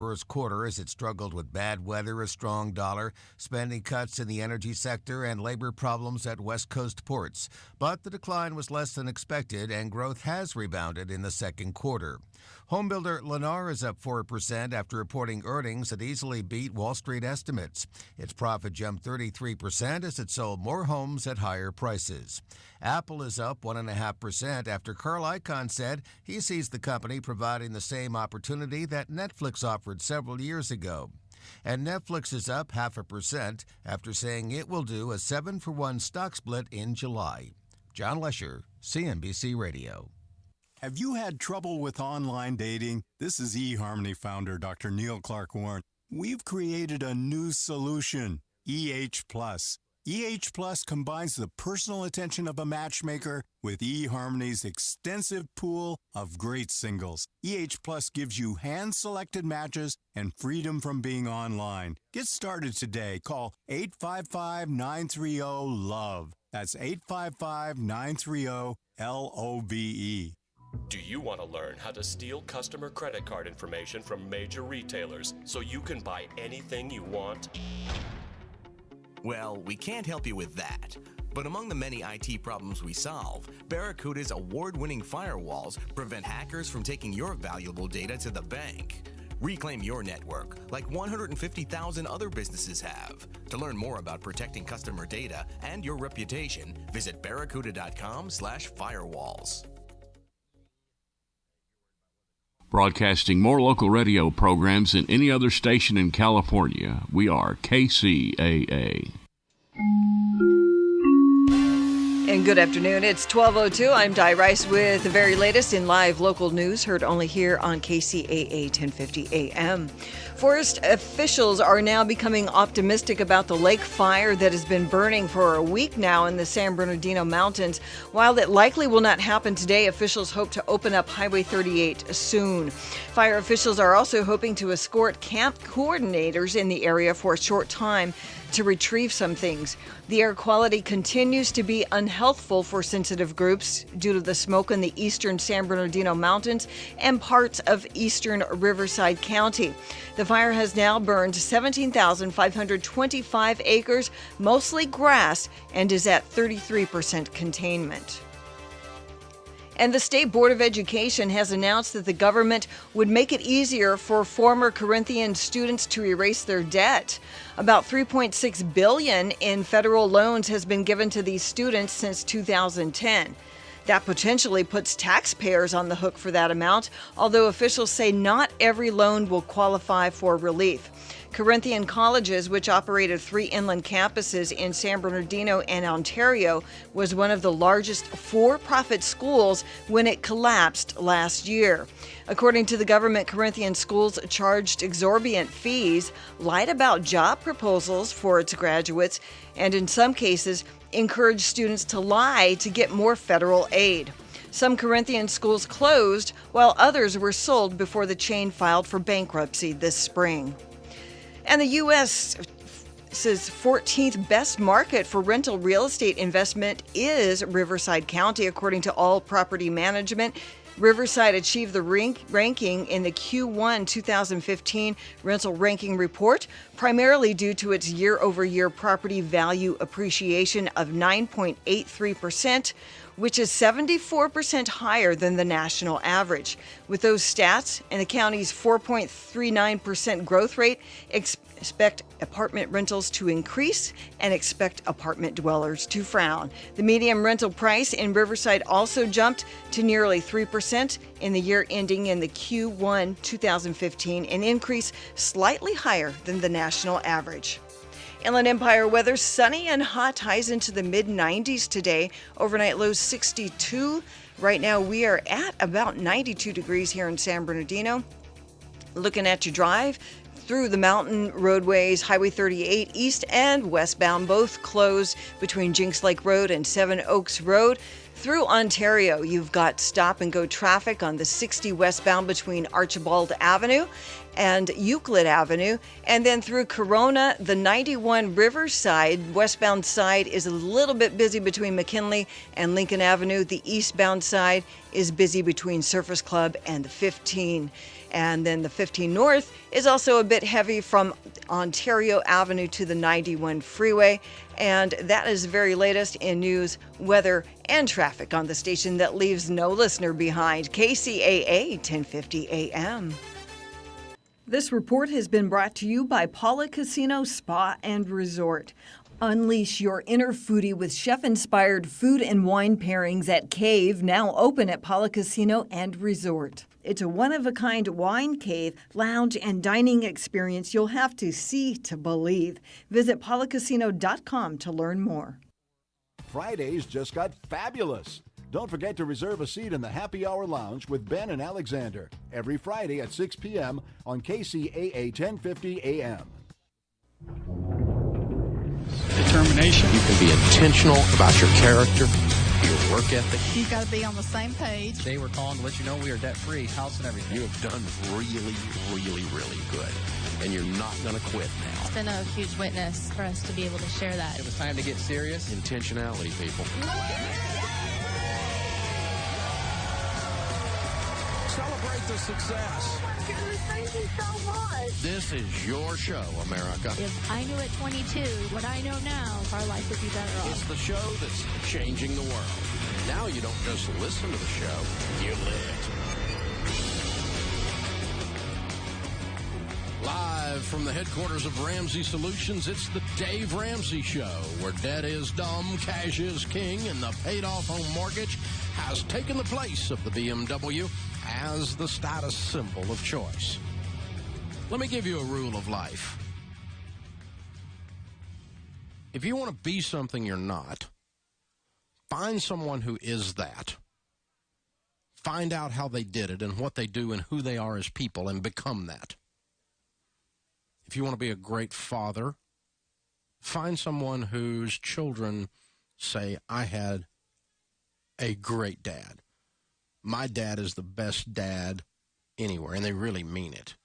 first quarter as it struggled with bad weather, a strong dollar, spending cuts in the energy sector, and labor problems at West Coast ports. But the decline was less than expected, and growth has rebounded in the second quarter. Homebuilder Lennar is up 4% after reporting earnings that easily beat Wall Street estimates. Its profit jumped 33% as it sold more homes at higher prices. Apple is up 1.5% after Carl Icahn said he sees the company providing the same opportunity that Netflix offered several years ago. And Netflix is up 0.5% after saying it will do a 7-for-1 stock split in July. John Lesher, CNBC Radio. Have you had trouble with online dating? This is eHarmony founder Dr. Neil Clark Warren. We've created a new solution, EH Plus. EH Plus combines the personal attention of a matchmaker with eHarmony's extensive pool of great singles. EH Plus gives you hand-selected matches and freedom from being online. Get started today. Call 855-930-LOVE. That's 855-930-LOVE. Do you want to learn how to steal customer credit card information from major retailers so you can buy anything you want? Well, we can't help you with that. But among the many IT problems we solve, Barracuda's award-winning firewalls prevent hackers from taking your valuable data to the bank. Reclaim your network like 150,000 other businesses have. To learn more about protecting customer data and your reputation, visit barracuda.com/firewalls. Broadcasting more local radio programs than any other station in California, we are KCAA. And good afternoon. It's 12:02. I'm Di Rice with the very latest in live local news, heard only here on KCAA 1050 AM. Forest officials are now becoming optimistic about the lake fire that has been burning for a week now in the San Bernardino Mountains. While it likely will not happen today, officials hope to open up Highway 38 soon. Fire officials are also hoping to escort camp coordinators in the area for a short time to retrieve some things. The air quality continues to be unhealthful for sensitive groups due to the smoke in the eastern San Bernardino Mountains and parts of eastern Riverside County. The fire has now burned 17,525 acres, mostly grass, and is at 33% containment. And the State Board of Education has announced that the government would make it easier for former Corinthian students to erase their debt. About $3.6 billion in federal loans has been given to these students since 2010. That potentially puts taxpayers on the hook for that amount, although officials say not every loan will qualify for relief. Corinthian Colleges, which operated 3 inland campuses in San Bernardino and Ontario, was one of the largest for-profit schools when it collapsed last year. According to the government, Corinthian schools charged exorbitant fees, lied about job proposals for its graduates, and in some cases, encouraged students to lie to get more federal aid. Some Corinthian schools closed, while others were sold before the chain filed for bankruptcy this spring. And the U.S.'s 14th best market for rental real estate investment is Riverside County, according to All Property Management. Riverside achieved the ranking in the Q1 2015 rental ranking report, primarily due to its year-over-year property value appreciation of 9.83%, which is 74% higher than the national average. With those stats and the county's 4.39% growth rate, expect apartment rentals to increase and expect apartment dwellers to frown. The median rental price in Riverside also jumped to nearly 3% in the year ending in the Q1 2015, an increase slightly higher than the national average. Inland Empire weather, sunny and hot, highs into the mid-90s today. Overnight lows 62. Right now we are at about 92 degrees here in San Bernardino. Looking at your drive through the mountain roadways, Highway 38 east and westbound, both closed between Jinx Lake Road and Seven Oaks Road. Through Ontario, you've got stop-and-go traffic on the 60 westbound between Archibald Avenue and Euclid Avenue. And then through Corona, the 91 Riverside westbound side is a little bit busy between McKinley and Lincoln Avenue. The eastbound side is busy between Surfers Club and the 15. And then the 15 North is also a bit heavy from Ontario Avenue to the 91 freeway. And that is the very latest in news, weather, and traffic on the station that leaves no listener behind. KCAA 1050 AM. This report has been brought to you by Paula Casino Spa and Resort. Unleash your inner foodie with chef-inspired food and wine pairings at Cave, now open at Paula Casino and Resort. It's a one-of-a-kind wine cave, lounge, and dining experience you'll have to see to believe. Visit paulacasino.com to learn more. Fridays just got fabulous. Don't forget to reserve a seat in the Happy Hour Lounge with Ben and Alexander every Friday at 6 p.m. on KCAA 1050 AM. Determination. You can be intentional about your character, your work ethic. You've got to be on the same page. Today we're calling to let you know we are debt-free, house and everything. You have done really, really, really good, and you're not going to quit now. It's been a huge witness for us to be able to share that. It was time to get serious. Intentionality, people. Celebrate the success. Oh my goodness, thank you so much. This is your show, America. If I knew at 22 what I know now, our life would be better off. It's the show that's changing the world. Now you don't just listen to the show, you live it. Live from the headquarters of Ramsey Solutions, it's the Dave Ramsey Show, where debt is dumb, cash is king, and the paid-off home mortgage has taken the place of the BMW as the status symbol of choice. Let me give you a rule of life. If you want to be something you're not, find someone who is that. Find out how they did it and what they do and who they are as people and become that. If you want to be a great father, find someone whose children say, I had a great dad. My dad is the best dad anywhere, and they really mean it.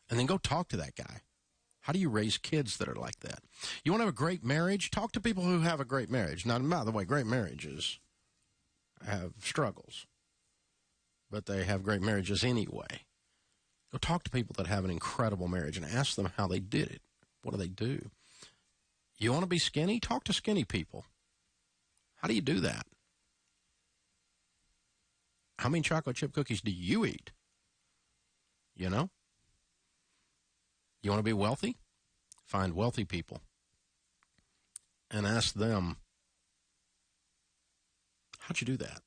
And then go talk to that guy. How do you raise kids that are like that? You want to have a great marriage? Talk to people who have a great marriage. Now, by the way, great marriages have struggles, but they have great marriages anyway. Go talk to people that have an incredible marriage and ask them how they did it. What do they do? You want to be skinny? Talk to skinny people. How do you do that? How many chocolate chip cookies do you eat? You know? You want to be wealthy? Find wealthy people and ask them, how'd you do that?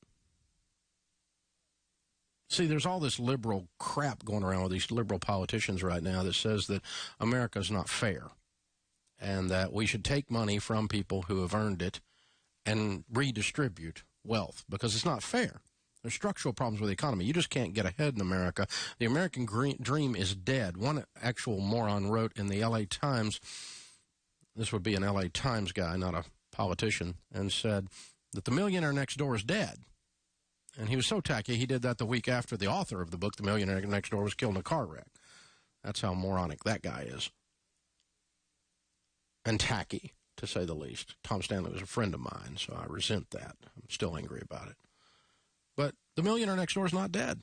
See, there's all this liberal crap going around with these liberal politicians right now that says that America's not fair and that we should take money from people who have earned it and redistribute wealth because it's not fair. There's structural problems with the economy. You just can't get ahead in America. The American dream is dead. One actual moron wrote in the L.A. Times, this would be an L.A. Times guy, not a politician, and said that the millionaire next door is dead. And he was so tacky, he did that the week after the author of the book, The Millionaire Next Door, was killed in a car wreck. That's how moronic that guy is. And tacky, to say the least. Tom Stanley was a friend of mine, so I resent that. I'm still angry about it. But the millionaire next door is not dead.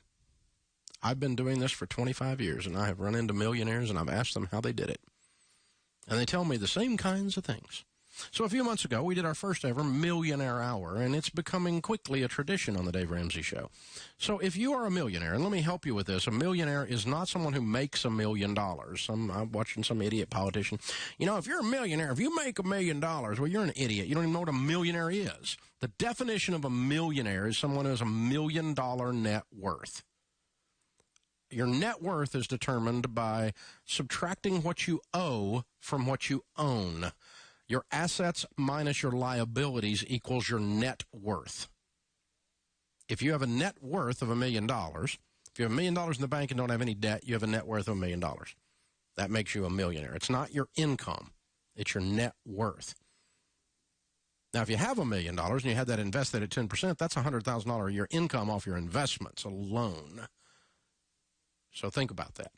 I've been doing this for 25 years, and I have run into millionaires, and I've asked them how they did it. And they tell me the same kinds of things. So a few months ago, we did our first ever Millionaire Hour, and it's becoming quickly a tradition on the Dave Ramsey Show. So if you are a millionaire, and let me help you with this, a millionaire is not someone who makes $1 million. I'm watching some idiot politician. You know, if you're a millionaire, if you make $1 million, well, you're an idiot. You don't even know what a millionaire is. The definition of a millionaire is someone who has $1 million net worth. Your net worth is determined by subtracting what you owe from what you own. Your assets minus your liabilities equals your net worth. If you have a net worth of $1 million, if you have $1 million in the bank and don't have any debt, you have a net worth of $1 million. That makes you a millionaire. It's not your income. It's your net worth. Now, if you have $1 million and you had that invested at 10%, that's $100,000 a year income off your investments alone. So think about that.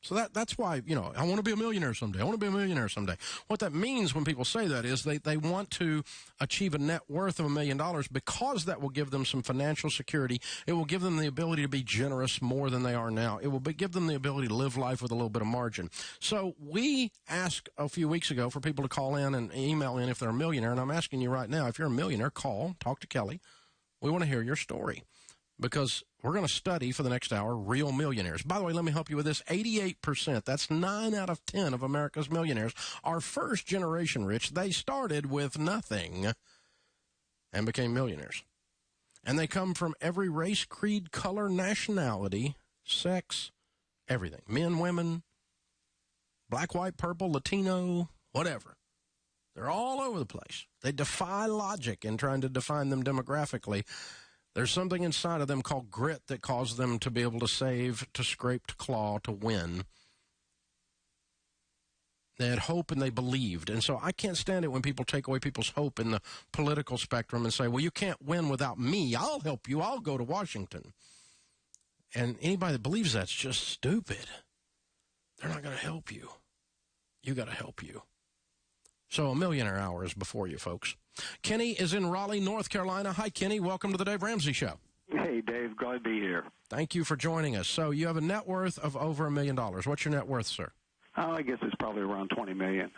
So that's why, I want to be a millionaire someday. I want to be a millionaire someday. What that means when people say that is they want to achieve a net worth of $1 million because that will give them some financial security. It will give them the ability to be generous more than they are now. It will give them the ability to live life with a little bit of margin. So we asked a few weeks ago for people to call in and email in if they're a millionaire, and I'm asking you right now, if you're a millionaire, call, talk to Kelly. We want to hear your story. Because we're going to study for the next hour real millionaires. By the way, let me help you with this. 88%, that's 9 out of 10 of America's millionaires, are first generation rich. They started with nothing and became millionaires. And they come from every race, creed, color, nationality, sex, everything. Men, women, black, white, purple, Latino, whatever. They're all over the place. They defy logic in trying to define them demographically. There's something inside of them called grit that caused them to be able to save, to scrape, to claw, to win. They had hope and they believed. And so I can't stand it when people take away people's hope in the political spectrum and say, well, you can't win without me. I'll help you. I'll go to Washington. And anybody that believes that's just stupid. They're not going to help you. You got to help you. So a millionaire hour is before you, folks. Kenny is in Raleigh, North Carolina. Hi, Kenny. Welcome to the Dave Ramsey Show. Hey, Dave. Glad to be here. Thank you for joining us. So you have a net worth of over $1 million. What's your net worth, sir? Oh, I guess it's probably around $20 million.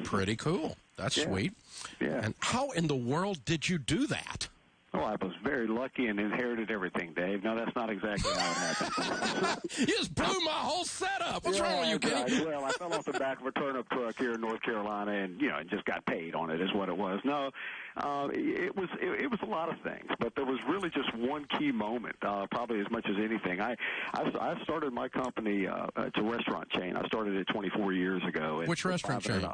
Pretty cool. That's sweet. Yeah. And how in the world did you do that? Well, I was very lucky and inherited everything, Dave. No, that's not exactly how it happened. You just blew my whole setup. What's wrong with you, Kenny? Well, I fell off the back of a turnip truck here in North Carolina, and just got paid on it is what it was. No, it was a lot of things, but there was really just one key moment, probably as much as anything. I started my company. It's a restaurant chain. I started it 24 years ago. Which restaurant chain?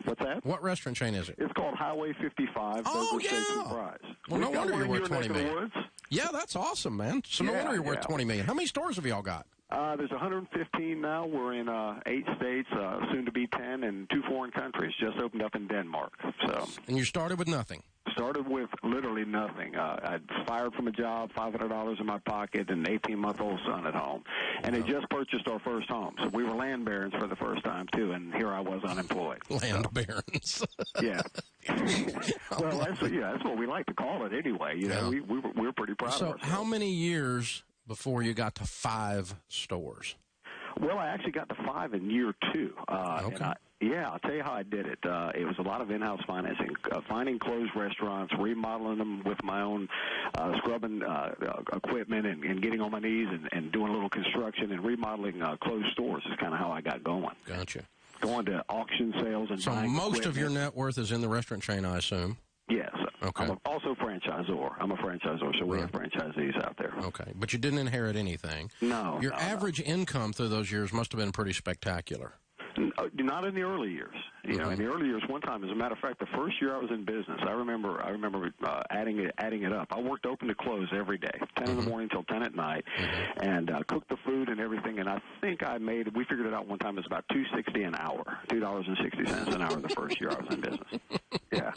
What's that? What restaurant chain is it? It's called Highway 55. Oh, Burger, Steaks, and Fries. Well, no wonder you're worth $20 million. Woods. Yeah, that's awesome, man. So no wonder you're worth $20 million. How many stores have y'all got? There's 115 now. We're in 8 states, soon to be 10, and 2 foreign countries. Just opened up in Denmark. So. And you started with nothing? Started with literally nothing. I'd fired from a job, $500 in my pocket, and an 18-month-old son at home. And they just purchased our first home. So we were land barons for the first time, too, and here I was unemployed. Land barons. Yeah. Well, that's what we like to call it anyway. We're pretty proud of ourselves. So how many years before you got to 5 stores? Well, I actually got to 5 in year 2. Okay. And I'll tell you how I did it. It was a lot of in-house financing, finding closed restaurants, remodeling them with my own scrubbing equipment and getting on my knees and doing a little construction and remodeling closed stores is kind of how I got going. Gotcha. Going to auction sales and so buying most equipment. of your net worth is in the restaurant chain, I assume? Yes. Okay. I'm also a franchisor. I'm a franchisor, so we have franchisees out there. Okay. But you didn't inherit anything. No. Your average income through those years must have been pretty spectacular. Not in the early years. In the early years, one time, as a matter of fact, the first year I was in business, I remember adding it up. I worked open to close every day, 10 in the morning till 10 at night, and cooked the food and everything. And I think we figured it out one time, it was about $2.60 an hour, $2.60 an hour the first year I was in business. Yeah.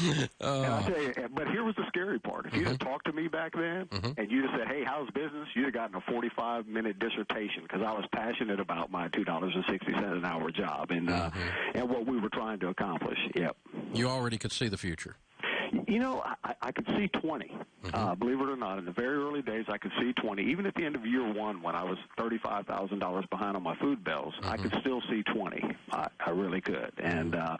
And I tell you, but here was the scary part. If you'd have talked to me back then and you'd have said, hey, how's business? You'd have gotten a 45-minute dissertation because I was passionate about my $2.60 an hour job and what we were trying to accomplish. Yep. You already could see the future. I could see 20. Believe it or not, in the very early days, I could see 20. Even at the end of year 1, when I was $35,000 behind on my food bills, I could still see 20. I really could. And I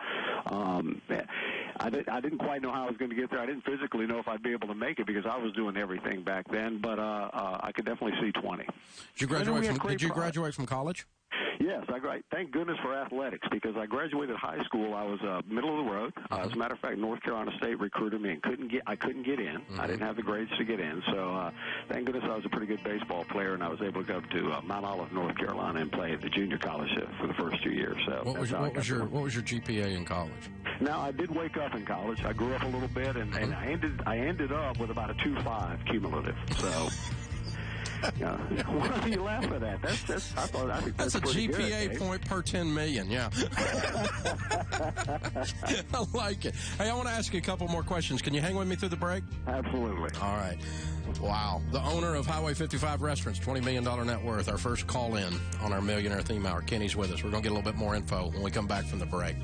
didn't quite know how I was going to get there. I didn't physically know if I'd be able to make it because I was doing everything back then. But I could definitely see 20. Did you graduate from college? Yes, thank goodness for athletics because I graduated high school. I was middle of the road. As a matter of fact, North Carolina State recruited me and I couldn't get in. I didn't have the grades to get in. So thank goodness I was a pretty good baseball player, and I was able to go to Mount Olive, North Carolina, and play at the junior college for the first 2 years. So what was your GPA in college? Now I did wake up in college. I grew up a little bit, and I ended up with about a 2.5 cumulative. So. What are you laughing at? I think that's a pretty GPA good, point per 10 million, yeah. I like it. Hey, I want to ask you a couple more questions. Can you hang with me through the break? Absolutely. All right. Wow. The owner of Highway 55 Restaurants, $20 million net worth, our first call in on our Millionaire Theme Hour. Kenny's with us. We're going to get a little bit more info when we come back from the break.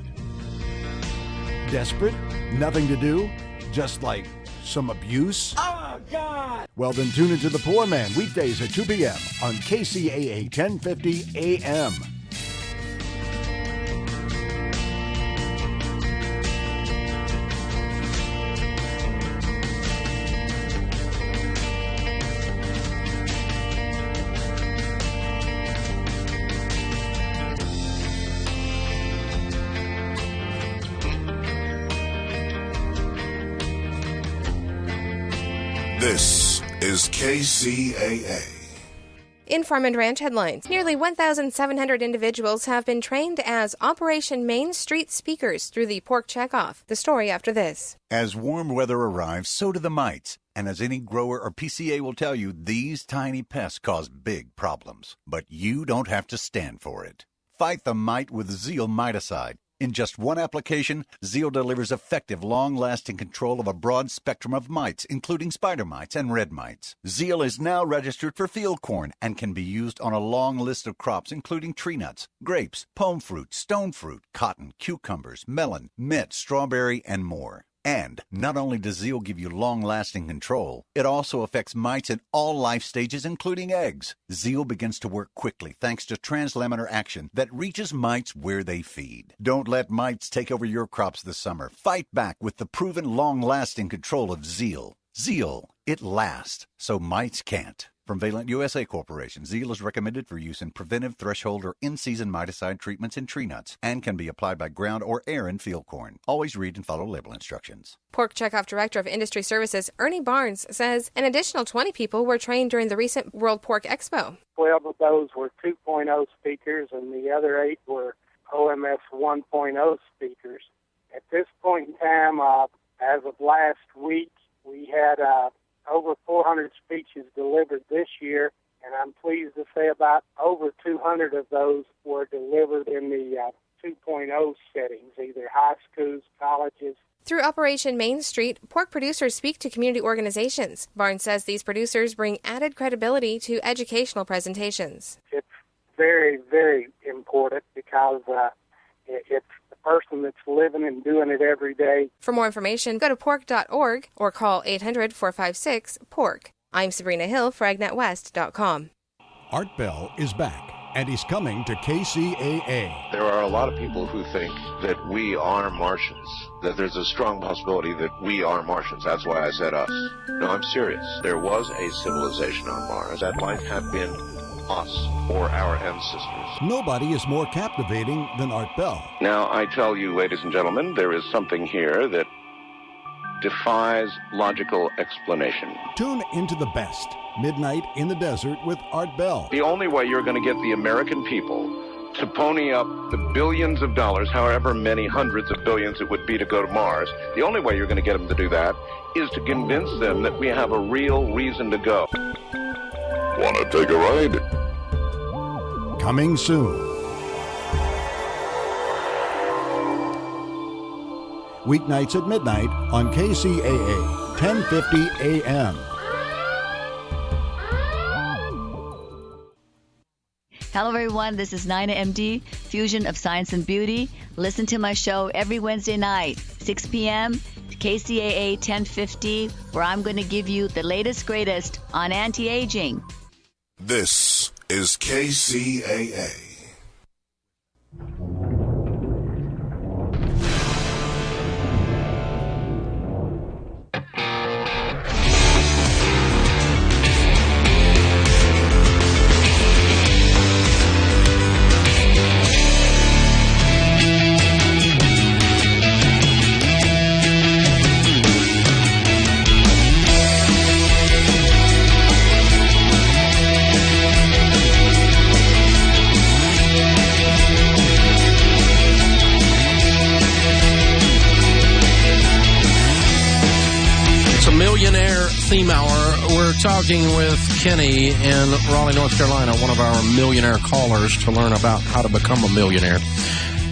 Desperate? Nothing to do? Just like some abuse? Oh, God! Well, then tune into The Poor Man weekdays at 2 p.m. on Kcaa 1050 AM. This is KCAA. In Farm and Ranch headlines, nearly 1,700 individuals have been trained as Operation Main Street Speakers through the Pork Checkoff. The story after this. As warm weather arrives, so do the mites. And as any grower or PCA will tell you, these tiny pests cause big problems. But you don't have to stand for it. Fight the mite with Zeal Miticide. In just one application, Zeal delivers effective, long-lasting control of a broad spectrum of mites, including spider mites and red mites. Zeal is now registered for field corn and can be used on a long list of crops, including tree nuts, grapes, pome fruit, stone fruit, cotton, cucumbers, melon, mint, strawberry, and more. And not only does Zeal give you long-lasting control, it also affects mites in all life stages, including eggs. Zeal begins to work quickly thanks to translaminar action that reaches mites where they feed. Don't let mites take over your crops this summer. Fight back with the proven long-lasting control of Zeal. Zeal, it lasts, so mites can't. From Valent USA Corporation, Zeal is recommended for use in preventive, threshold, or in-season miticide treatments in tree nuts and can be applied by ground or air in field corn. Always read and follow label instructions. Pork Checkoff Director of Industry Services, Ernie Barnes, says an additional 20 people were trained during the recent World Pork Expo. 12 of those were 2.0 speakers, and the other 8 were OMS 1.0 speakers. At this point in time, as of last week, we had over 400 speeches delivered this year, and I'm pleased to say about over 200 of those were delivered in the 2.0 settings, either high schools, colleges. Through Operation Main Street, pork producers speak to community organizations. Barnes says these producers bring added credibility to educational presentations. It's very, very important because it's the person that's living and doing it every day. For more information, go to pork.org or call 800-456-PORK. I'm Sabrina Hill for AgNetWest.com. Art Bell is back, and he's coming to KCAA. There are a lot of people who think that we are Martians, that there's a strong possibility that we are Martians. That's why I said us. No, I'm serious. There was a civilization on Mars. That life had been us or our ancestors. Nobody is more captivating than Art Bell. Now, I tell you, ladies and gentlemen, there is something here that defies logical explanation. Tune into the best, Midnight in the Desert with Art Bell. The only way you're going to get the American people to pony up the billions of dollars, however many hundreds of billions it would be to go to Mars, the only way you're going to get them to do that is to convince them that we have a real reason to go. Want to take a ride? Coming soon. Weeknights at midnight on KCAA 1050 AM. Hello everyone, this is Nina MD, Fusion of Science and Beauty. Listen to my show every Wednesday night, 6 p.m. to KCAA 1050, where I'm going to give you the latest greatest on anti-aging. This is KCAA. Theme Hour. We're talking with Kenny in Raleigh, North Carolina, one of our millionaire callers, to learn about how to become a millionaire.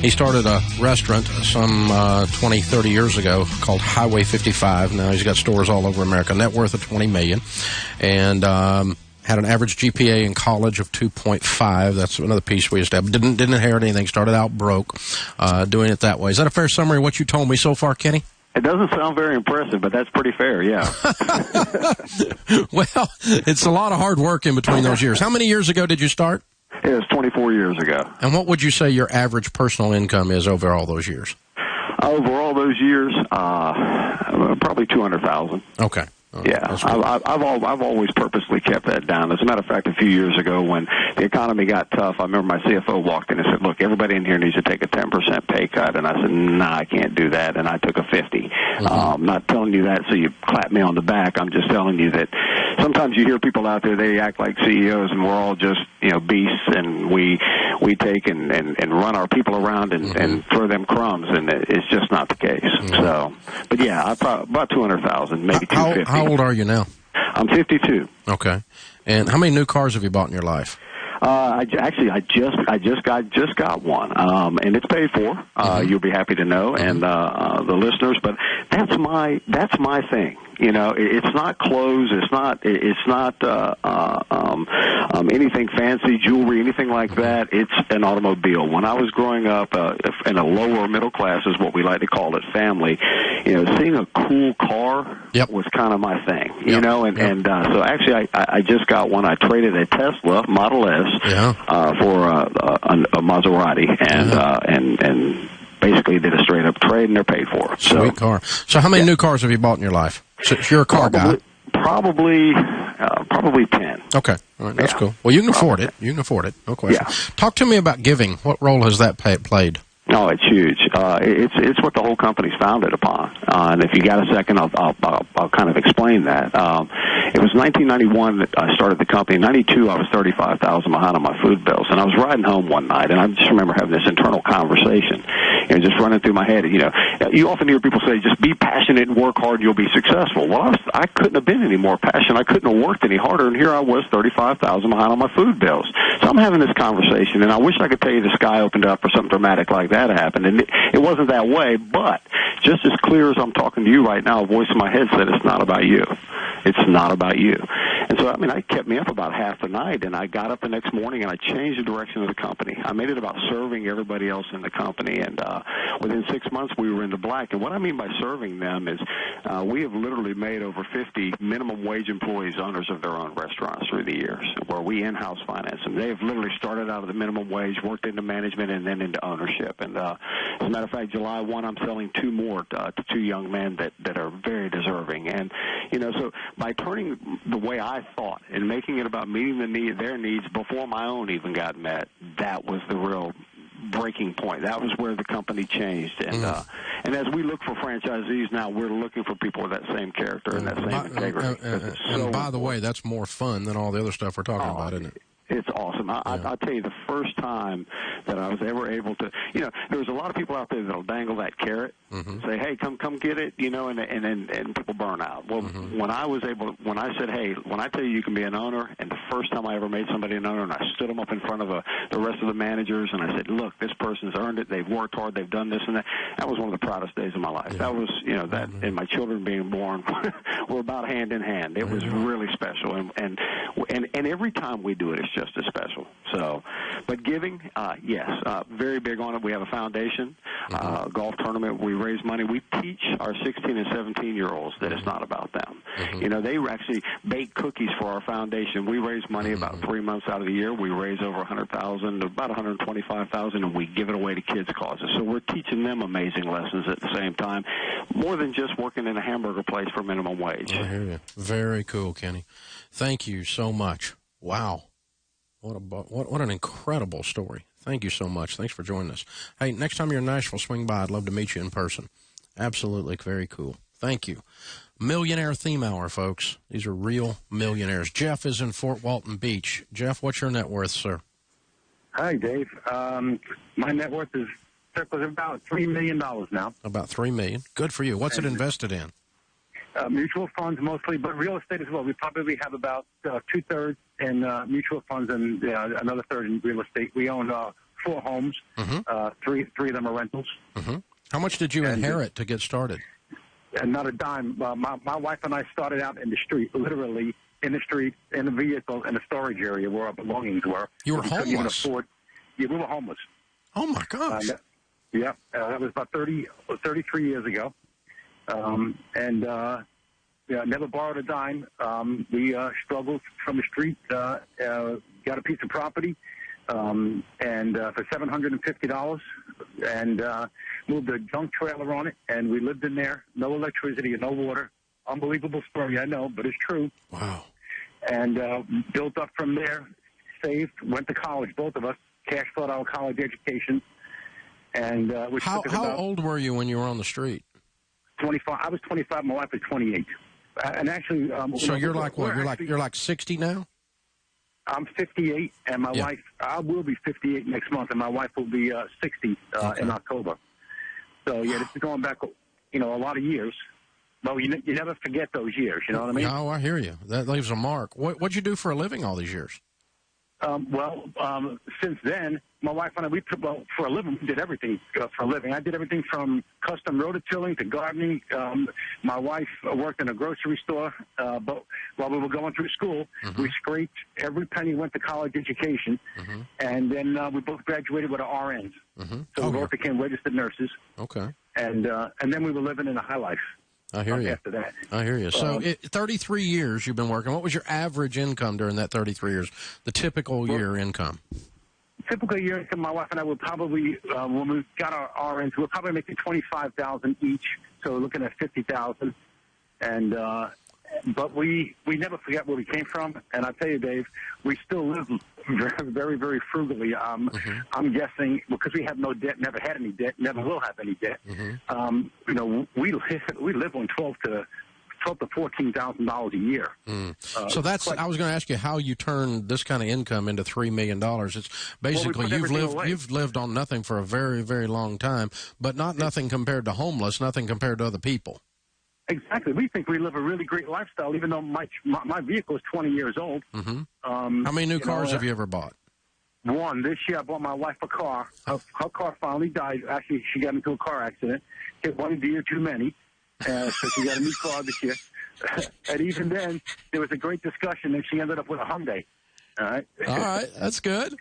He started a restaurant some 20, 30 years ago called Highway 55. Now he's got stores all over America. Net worth of $20 million. And had an average GPA in college of 2.5. That's another piece we established. Didn't inherit anything. Started out broke, doing it that way. Is that a fair summary of what you told me so far, Kenny? It doesn't sound very impressive, but that's pretty fair, yeah. Well, it's a lot of hard work in between those years. How many years ago did you start? It was 24 years ago. And what would you say your average personal income is over all those years? Over all those years, probably $200,000. Okay. Yeah, I've always purposely kept that down. As a matter of fact, a few years ago when the economy got tough, I remember my CFO walked in and said, "Look, everybody in here needs to take a 10% pay cut." And I said, "Nah, I can't do that." And I took a 50. I'm not telling you that so you clap me on the back. I'm just telling you that sometimes you hear people out there, they act like CEOs, and we're all just beasts, and we take and run our people around and throw them crumbs, and it's just not the case. So, but yeah, I probably about 200,000, maybe 250. How old are you now? I'm 52. Okay. And how many new cars have you bought in your life? I just got one, and it's paid for. You'll be happy to know, and the listeners. But that's my thing. It's not clothes. It's not anything fancy, jewelry, anything like that. It's an automobile. When I was growing up in a lower middle class, is what we like to call it, family, seeing a cool car was kind of my thing. So actually, I just got one. I traded a Tesla Model S for a Maserati, and basically did a straight up trade, and they're paid for. Sweet car. So how many new cars have you bought in your life? So you're a car guy. Probably 10. Okay, all right, that's cool. Well, you can afford it. You can afford it, no question. Yeah. Talk to me about giving. What role has that played? No, it's huge. It's what the whole company's founded upon. And if you got a second, I'll kind of explain that. It was 1991 that I started the company. In 92, I was $35,000 behind on my food bills, and I was riding home one night, and I just remember having this internal conversation, just running through my head. You often hear people say, "Just be passionate and work hard, and you'll be successful." Well, I couldn't have been any more passionate. I couldn't have worked any harder, and here I was, $35,000 behind on my food bills. So I'm having this conversation, and I wish I could tell you the sky opened up or something dramatic like that happened, and it wasn't that way. But just as clear as I'm talking to you right now, a voice in my head said, "It's not about you. It's not about you." And so, it kept me up about half the night, and I got up the next morning, and I changed the direction of the company. I made it about serving everybody else in the company, and within 6 months, we were in the black. And what I mean by serving them is we have literally made over 50 minimum wage employees owners of their own restaurants through the years, where we in-house finance them. They have literally started out of the minimum wage, worked into management, and then into ownership. And as a matter of fact, July 1, I'm selling 2 more to 2 young men that are very deserving. And, so by turning the way I thought and making it about meeting their needs before my own even got met, that was the real breaking point. That was where the company changed. And and as we look for franchisees now, we're looking for people with that same character and that same integrity. And by the way, that's more fun than all the other stuff we're talking about, isn't it? It's awesome. I'll tell you, the first time that I was ever able to, there's a lot of people out there that'll dangle that carrot, say, "Hey, come get it," and people burn out. Well, when I said, "Hey, when I tell you can be an owner," and the first time I ever made somebody an owner, and I stood them up in front of the rest of the managers, and I said, "Look, this person's earned it. They've worked hard. They've done this and that." That was one of the proudest days of my life. Yeah. That was, that and my children being born were about hand in hand. It was really special, and every time we do it, it's just as special. So, but giving, yes, very big on it. We have a foundation, golf tournament. We raise money. We teach our 16 and 17-year-olds that it's not about them. They actually bake cookies for our foundation. We raise money about 3 months out of the year. We raise over $100,000, about $125,000, and we give it away to kids' causes. So we're teaching them amazing lessons at the same time, more than just working in a hamburger place for minimum wage. I hear you. Very cool, Kenny. Thank you so much. Wow. What an incredible story. Thank you so much. Thanks for joining us. Hey, next time you're in Nashville, swing by. I'd love to meet you in person. Absolutely. Very cool. Thank you. Millionaire Theme Hour, folks. These are real millionaires. Jeff is in Fort Walton Beach. Jeff, what's your net worth, sir? Hi, Dave. My net worth is about $3 million now. About $3 million. Good for you. What's it invested in? Mutual funds mostly, but real estate as well. We probably have about 2/3 in mutual funds and another third in real estate. We own 4 homes. Three of them are rentals. How much did you inherit to get started? And not a dime. My wife and I started out in the street, literally in the street, in a vehicle, in a storage area where our belongings were. You were We couldn't even homeless? afford. Yeah, we were homeless. Oh, my gosh. That was about 33 years ago. Never borrowed a dime. We struggled from the street, got a piece of property and for $750 and moved a junk trailer on it, and we lived in there. No electricity and no water. Unbelievable story, I know, but it's true. Wow. And built up from there, saved, went to college, both of us, cash flowed our college education. And how old were you when you were on the street? 25. I was 25. My wife was 28. And actually, so you're like what? You're like 60 now. I'm 58, and my wife. I will be 58 next month, and my wife will be 60 in October. So yeah, this is going back, a lot of years. But you never forget those years. You know what I mean? Oh, I hear you. That leaves a mark. What'd you do for a living all these years? Since then, my wife and I, for a living, we did everything for a living. I did everything from custom rototilling to gardening. My wife worked in a grocery store, but while we were going through school, we scraped every penny, went to college education, and then we both graduated with our RNs. So we both became registered nurses. Okay. And then we were living in a high life. I hear you. After that. I hear you. So 33 years you've been working. What was your average income during that 33 years, the typical year income? Typical year income, my wife and I would probably, when we got our RNs, we were probably making $25,000 each, so we're looking at $50,000. And but we never forget where we came from. And I tell you, Dave, we still live very, very, very frugally. I'm guessing because we have no debt, never had any debt, never will have any debt. We live on $12,000 to $14,000 a year. So that's. I was going to ask you how you turned this kind of income into $3 million. It's basically you've lived on nothing for a very, very long time, but not nothing compared to homeless, nothing compared to other people. Exactly. We think we live a really great lifestyle, even though my vehicle is 20 years old. How many new cars have you ever bought? One. This year I bought my wife a car. Her car finally died. Actually, she got into a car accident. Hit one deer too many. So she got a new car this year. And even then, there was a great discussion, and she ended up with a Hyundai. All right. That's good.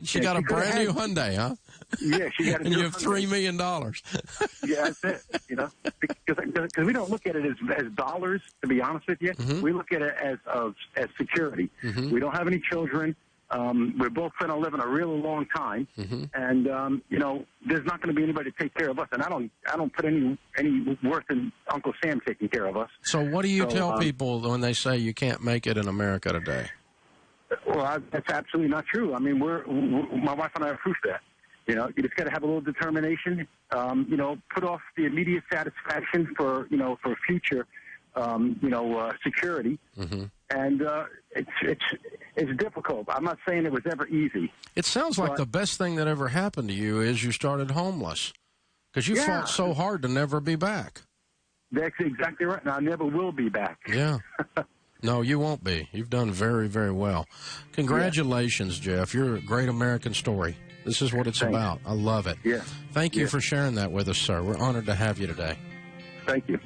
She got a brand new Hyundai, huh? Yeah, she got a new Hyundai. And you have $3 million. Yeah, that's it. Because we don't look at it as dollars, to be honest with you. We look at it as security. We don't have any children. We're both going to live in a really long time, and there's not going to be anybody to take care of us. And I don't put any worth in Uncle Sam taking care of us. So what do you tell people when they say you can't make it in America today? Well, that's absolutely not true. I mean, my wife and I are proof that. You just got to have a little determination. Put off the immediate satisfaction for future, security. And it's difficult. I'm not saying it was ever easy. It sounds like the best thing that ever happened to you is you started homeless because you fought so hard to never be back. That's exactly right. And I never will be back. Yeah. No, you won't be. You've done very, very well. Congratulations, Jeff. You're a great American story. This is what it's about. I love it. Yeah. Thank you for sharing that with us, sir. We're honored to have you today. Thank you.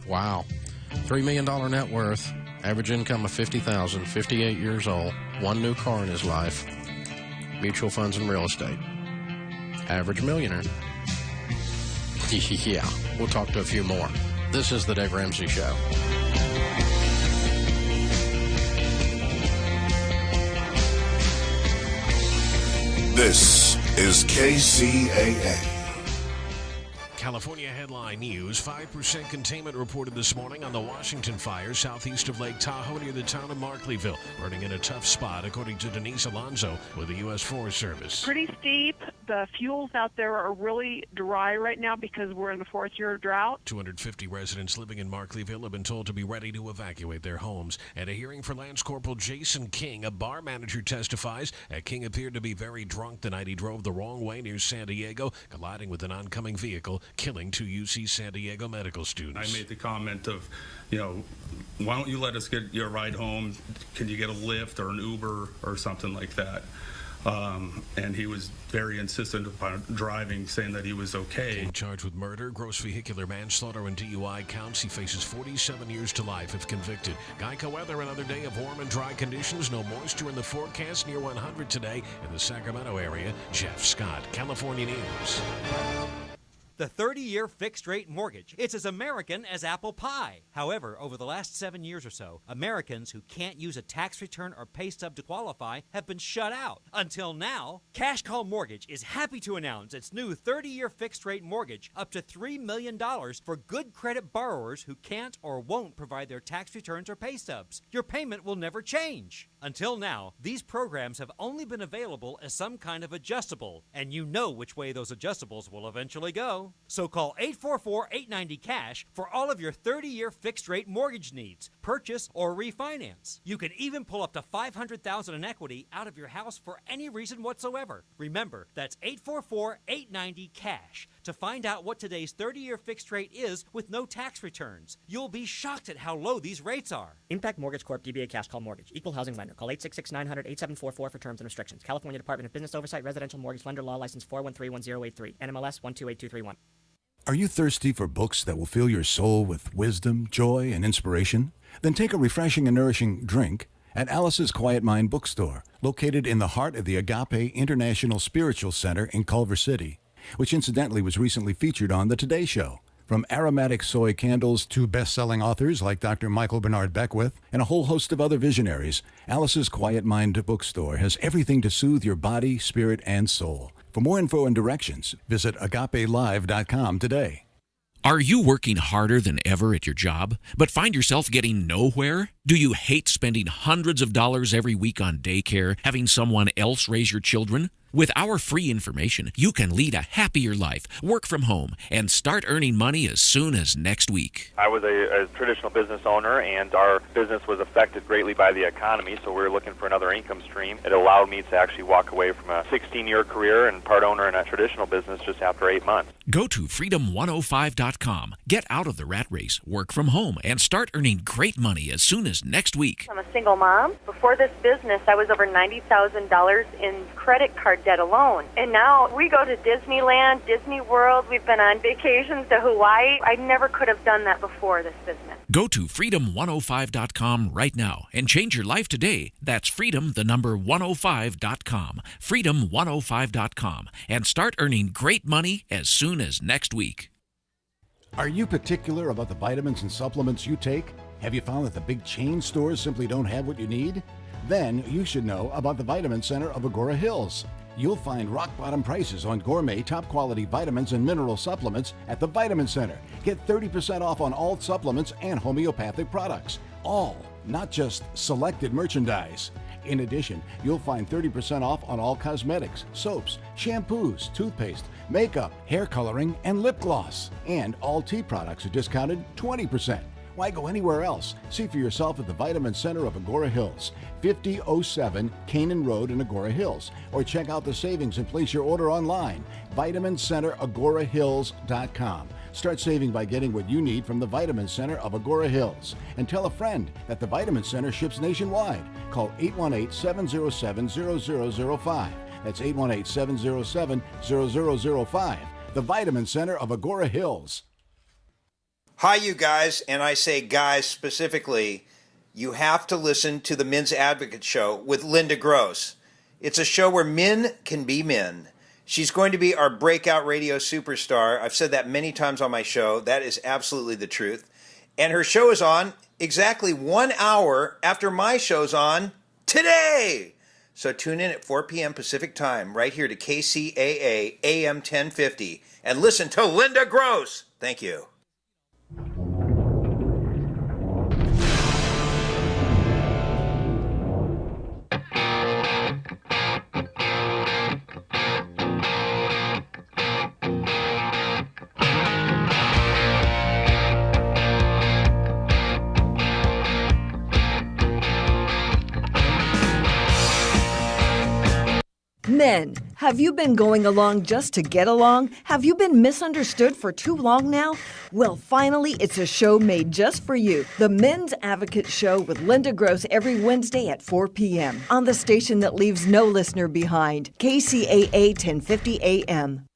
Wow. $3 million net worth, average income of $50,000, 58 years old, one new car in his life, mutual funds and real estate. Average millionaire. Yeah. We'll talk to a few more. This is the Dave Ramsey Show. This is KCAA. California headline news. 5% containment reported this morning on the Washington fire southeast of Lake Tahoe near the town of Markleyville. Burning in a tough spot, according to Denise Alonzo with the U.S. Forest Service. Pretty steep. The fuels out there are really dry right now because we're in the fourth year of drought. 250 residents living in Markleyville have been told to be ready to evacuate their homes. At a hearing for Lance Corporal Jason King, a bar manager testifies that King appeared to be very drunk the night he drove the wrong way near San Diego, colliding with an oncoming vehicle. killing two UC San Diego medical students. I made the comment of, why don't you let us get your ride home? Can you get a Lyft or an Uber or something like that? And he was very insistent upon driving, saying that he was okay. Being charged with murder, gross vehicular manslaughter, and DUI counts. He faces 47 years to life if convicted. Geico weather, another day of warm and dry conditions. No moisture in the forecast, near 100 today in the Sacramento area. Jeff Scott, California News. The 30-year fixed-rate mortgage. It's as American as apple pie. However, over the last 7 years or so, Americans who can't use a tax return or pay stub to qualify have been shut out. Until now, Cash Call Mortgage is happy to announce its new 30-year fixed-rate mortgage up to $3 million for good credit borrowers who can't or won't provide their tax returns or pay stubs. Your payment will never change. Until now, these programs have only been available as some kind of adjustable, and you know which way those adjustables will eventually go. So call 844-890-CASH for all of your 30-year fixed-rate mortgage needs, purchase or refinance. You can even pull up to $500,000 in equity out of your house for any reason whatsoever. Remember, that's 844-890-CASH to find out what today's 30-year fixed rate is with no tax returns. You'll be shocked at how low these rates are. Impact Mortgage Corp. DBA Cash Call Mortgage. Equal housing lender. Call 866-900-8744 for terms and restrictions. California Department of Business Oversight. Residential Mortgage Lender. Law License 4131083. NMLS 128231. Are you thirsty for books that will fill your soul with wisdom, joy, and inspiration? Then take a refreshing and nourishing drink at Alice's Quiet Mind Bookstore, located in the heart of the Agape International Spiritual Center in Culver City, which incidentally was recently featured on The Today Show. From aromatic soy candles to best-selling authors like Dr. Michael Bernard Beckwith and a whole host of other visionaries, Alice's Quiet Mind Bookstore has everything to soothe your body, spirit, and soul. For more info and directions, visit agapelive.com today. Are you working harder than ever at your job, but find yourself getting nowhere? Do you hate spending hundreds of dollars every week on daycare, having someone else raise your children? With our free information, you can lead a happier life, work from home, and start earning money as soon as next week. I was a traditional business owner, and our business was affected greatly by the economy, so we were looking for another income stream. It allowed me to actually walk away from a 16-year career and part owner in a traditional business just after 8 months. Go to freedom105.com. Get out of the rat race, work from home, and start earning great money as soon as next week. I'm a single mom. Before this business, I was over $90,000 in credit card debt alone. And now we go to Disneyland, Disney World. We've been on vacations to Hawaii. I never could have done that before this business. Go to freedom105.com right now and change your life today. That's freedom105.com. freedom105.com. And start earning great money as soon as next week. Are you particular about the vitamins and supplements you take? Have you found that the big chain stores simply don't have what you need? Then you should know about the Vitamin Center of Agora Hills. You'll find rock-bottom prices on gourmet, top-quality vitamins and mineral supplements at the Vitamin Center. Get 30% off on all supplements and homeopathic products. All, not just selected merchandise. In addition, you'll find 30% off on all cosmetics, soaps, shampoos, toothpaste, makeup, hair coloring, and lip gloss. And all tea products are discounted 20%. Why go anywhere else? See for yourself at the Vitamin Center of Agora Hills, 5007 Canaan Road in Agora Hills. Or check out the savings and place your order online, VitaminCenterAgoraHills.com. Start saving by getting what you need from the Vitamin Center of Agora Hills. And tell a friend that the Vitamin Center ships nationwide. Call 818-707-0005. That's 818-707-0005. The Vitamin Center of Agora Hills. Hi, you guys, and I say guys specifically, you have to listen to the Men's Advocate Show with Linda Gross. It's a show where men can be men. She's going to be our breakout radio superstar. I've said that many times on my show. That is absolutely the truth. And her show is on exactly 1 hour after my show's on today. So tune in at 4 p.m. Pacific time right here to KCAA AM 1050 and listen to Linda Gross. Thank you. Men, have you been going along just to get along? Have you been misunderstood for too long now? Well, finally, it's a show made just for you. The Men's Advocate Show with Linda Gross every Wednesday at 4 p.m. on the station that leaves no listener behind. KCAA 1050 AM.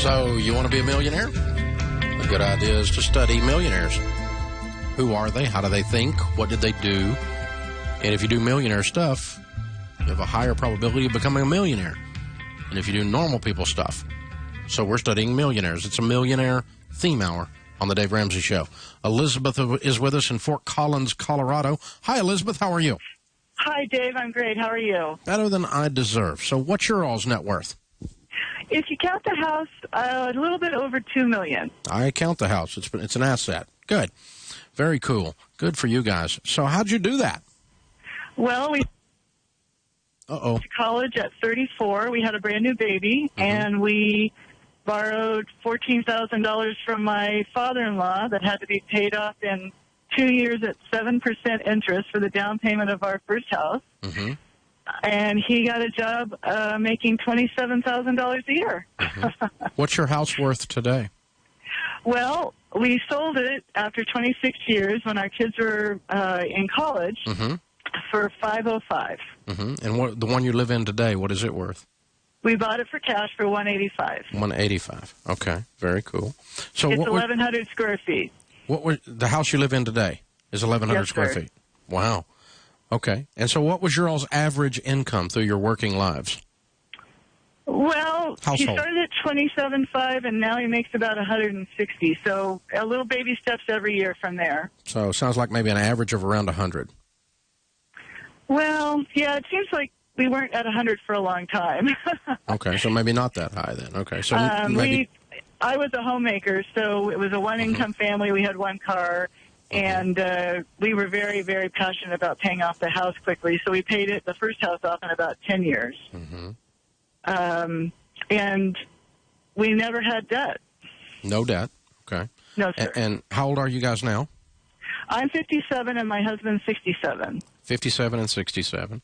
So, you want to be a millionaire? A good idea is to study millionaires. Who are they? How do they think? What did they do? And if you do millionaire stuff, you have a higher probability of becoming a millionaire. And if you do normal people stuff. So we're studying millionaires. It's a millionaire theme hour on the Dave Ramsey Show. Elizabeth is with us in Fort Collins, Colorado. Hi, Elizabeth. How are you? Hi, Dave. I'm great. How are you? Better than I deserve. So what's your all's net worth? If you count the house, a little bit over $2 million. I count the house. It's an asset. Good. Very cool. Good for you guys. So how'd you do that? Well, we went to college at 34. We had a brand new baby, and we borrowed $14,000 from my father-in-law that had to be paid off in 2 years at 7% interest for the down payment of our first house. Mm-hmm. And he got a job making $27,000 a year. What's your house worth today? Well, we sold it after 26 years when our kids were in college for $505. And what the one you live in today, what is it worth? We bought it for cash for $185. $185. Okay, very cool. So it's 1,100 square feet. What were the house you live in today is 1,100 Yes, square sir. feet? Wow. Okay. And so what was your all's average income through your working lives? Well, he Household. started at $27,500, and now he makes about $160. So a little baby steps every year from there. So it sounds like maybe an average of around 100. Well, yeah, it seems like we weren't at 100 for a long time. Okay, so maybe not that high then. Okay, so maybe I was a homemaker, so it was a one-income family. We had one car, and we were very, very passionate about paying off the house quickly. So we paid the first house off in about 10 years. And we never had debt. no debt. Okay. No, sir. And how old are you guys now? I'm 57, and my husband's 67. 57 and 67.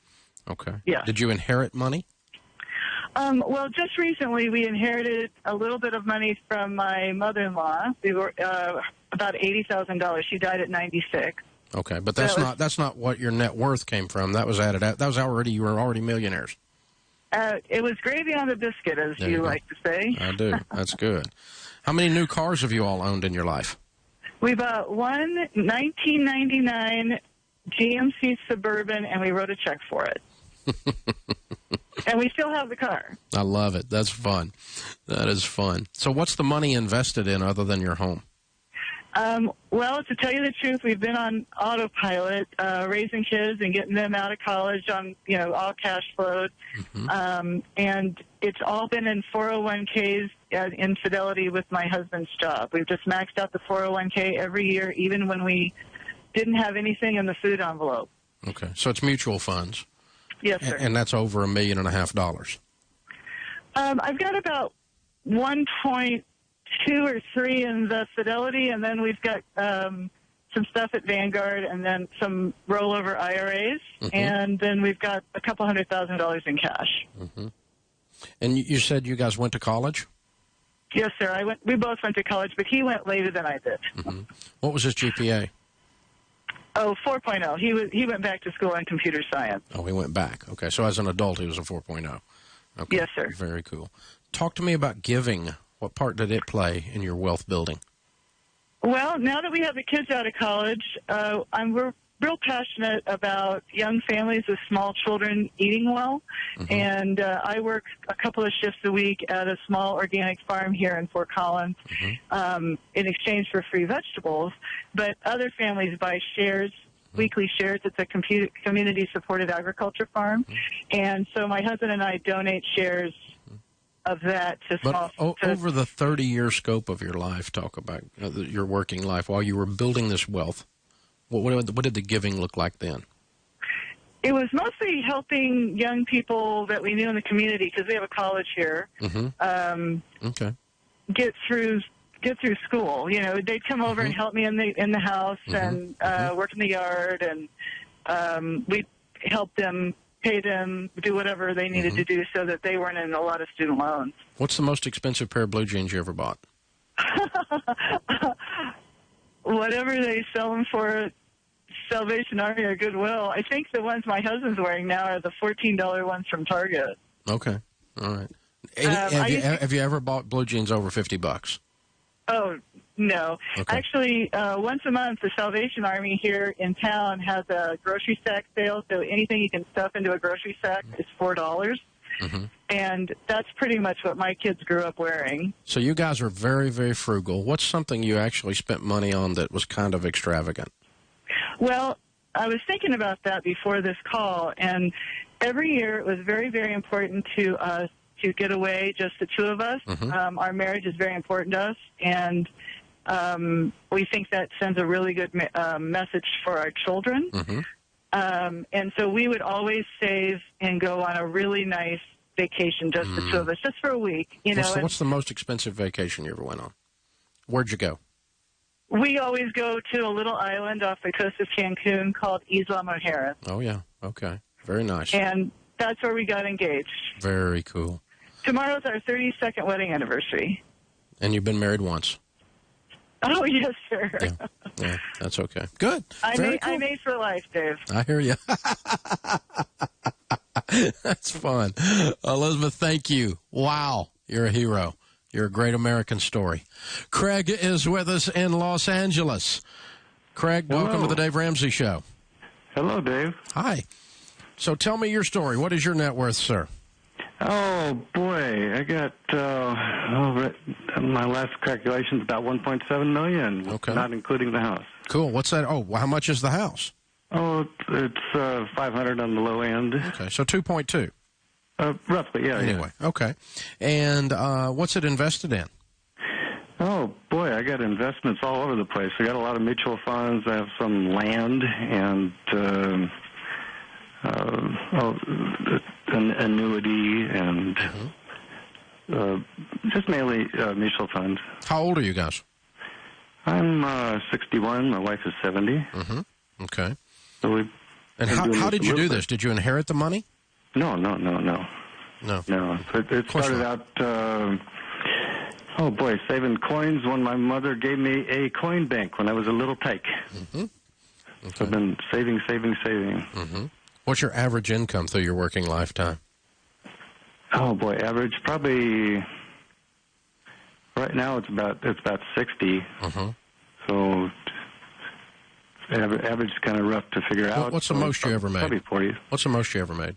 Okay. Yeah. Did you inherit money? Well, just recently we inherited a little bit of money from my mother-in-law. We were about $80,000. She died at 96. Okay, but that's not what your net worth came from. That was added. That was already, you were already millionaires. It was gravy on the biscuit, as There you you go. like to say. I do. That's good. How many new cars have you all owned in your life? We bought one 1999 GMC Suburban, and we wrote a check for it. And we still have the car. I love it. That's fun. That is fun. So what's the money invested in other than your home? Well, to tell you the truth, we've been on autopilot, raising kids and getting them out of college on, all cash flowed. And it's all been in 401ks in fidelity with my husband's job. We've just maxed out the 401k every year, even when we didn't have anything in the food envelope. Okay, so it's mutual funds. Yes, sir. And that's over $1.5 million. I've got about 1.2 or 3 in the Fidelity, and then we've got some stuff at Vanguard, and then some rollover IRAs, and then we've got a couple $100,000 in cash. And you said you guys went to college? Yes, sir. We both went to college, but he went later than I did. What was his GPA? Oh, 4.0. He went back to school in computer science. Oh, he went back. Okay, so as an adult, he was a 4.0. Okay. Yes, sir. Very cool. Talk to me about giving What part did it play in your wealth building? Well, now that we have the kids out of college, we're real passionate about young families with small children eating well. Mm-hmm. And I work a couple of shifts a week at a small organic farm here in Fort Collins in exchange for free vegetables. But other families buy shares, weekly shares. It's a community-supported agriculture farm. And so my husband and I donate shares of that to small... But over the 30-year scope of your life, talk about your working life, while you were building this wealth, what did the giving look like then? It was mostly helping young people that we knew in the community, because we have a college here, Okay. get through school. You know, they'd come over and help me in the house and work in the yard, and we'd help them, pay them, do whatever they needed to do so that they weren't in a lot of student loans. What's the most expensive pair of blue jeans you ever bought? Whatever they sell them for at Salvation Army or Goodwill. I think the ones my husband's wearing now are the $14 ones from Target. Okay. All right. Have you ever bought blue jeans over $50? Oh, no. Okay. Actually, once a month, the Salvation Army here in town has a grocery sack sale, so anything you can stuff into a grocery sack is $4. And that's pretty much what my kids grew up wearing. So you guys are very, very frugal. What's something you actually spent money on that was kind of extravagant? Well, I was thinking about that before this call, and every year it was very, very important to us to get away, just the two of us. Our marriage is very important to us, and we think that sends a really good message for our children. And so we would always save and go on a really nice vacation, just the two of us, just for a week. What's the most expensive vacation you ever went on? Where'd you go? We always go to a little island off the coast of Cancun called Isla Mujeres. Oh, yeah. Okay. Very nice. And that's where we got engaged. Very cool. Tomorrow's our 32nd wedding anniversary. And you've been married once? Oh, yes, sir. Yeah, that's okay. Good. I made for life, Dave. I hear you. That's fun. Elizabeth, thank you. Wow, you're a hero. You're a great American story. Craig is with us in Los Angeles. Craig, welcome to the Dave Ramsey Show. Hello, Dave. Hi. So tell me your story. What is your net worth, sir? Oh, boy. I got, my last calculation is about $1.7 million, not including the house. Cool. What's that? Oh, how much is the house? Oh, it's $500 on the low end. Okay, so 2.2. Roughly, yeah. Anyway, okay. And what's it invested in? Oh, boy, I got investments all over the place. I got a lot of mutual funds. I have some land and an annuity and just mainly mutual funds. How old are you guys? I'm 61. My wife is 70. Okay. So and how did you do this? Did you inherit the money? No. No. It started out, saving coins when my mother gave me a coin bank when I was a little tyke. So I've been saving. What's your average income through your working lifetime? Oh, boy, average probably right now it's about 60. So average is kind of rough to figure out. What's the most you ever made? Probably 40. What's the most you ever made?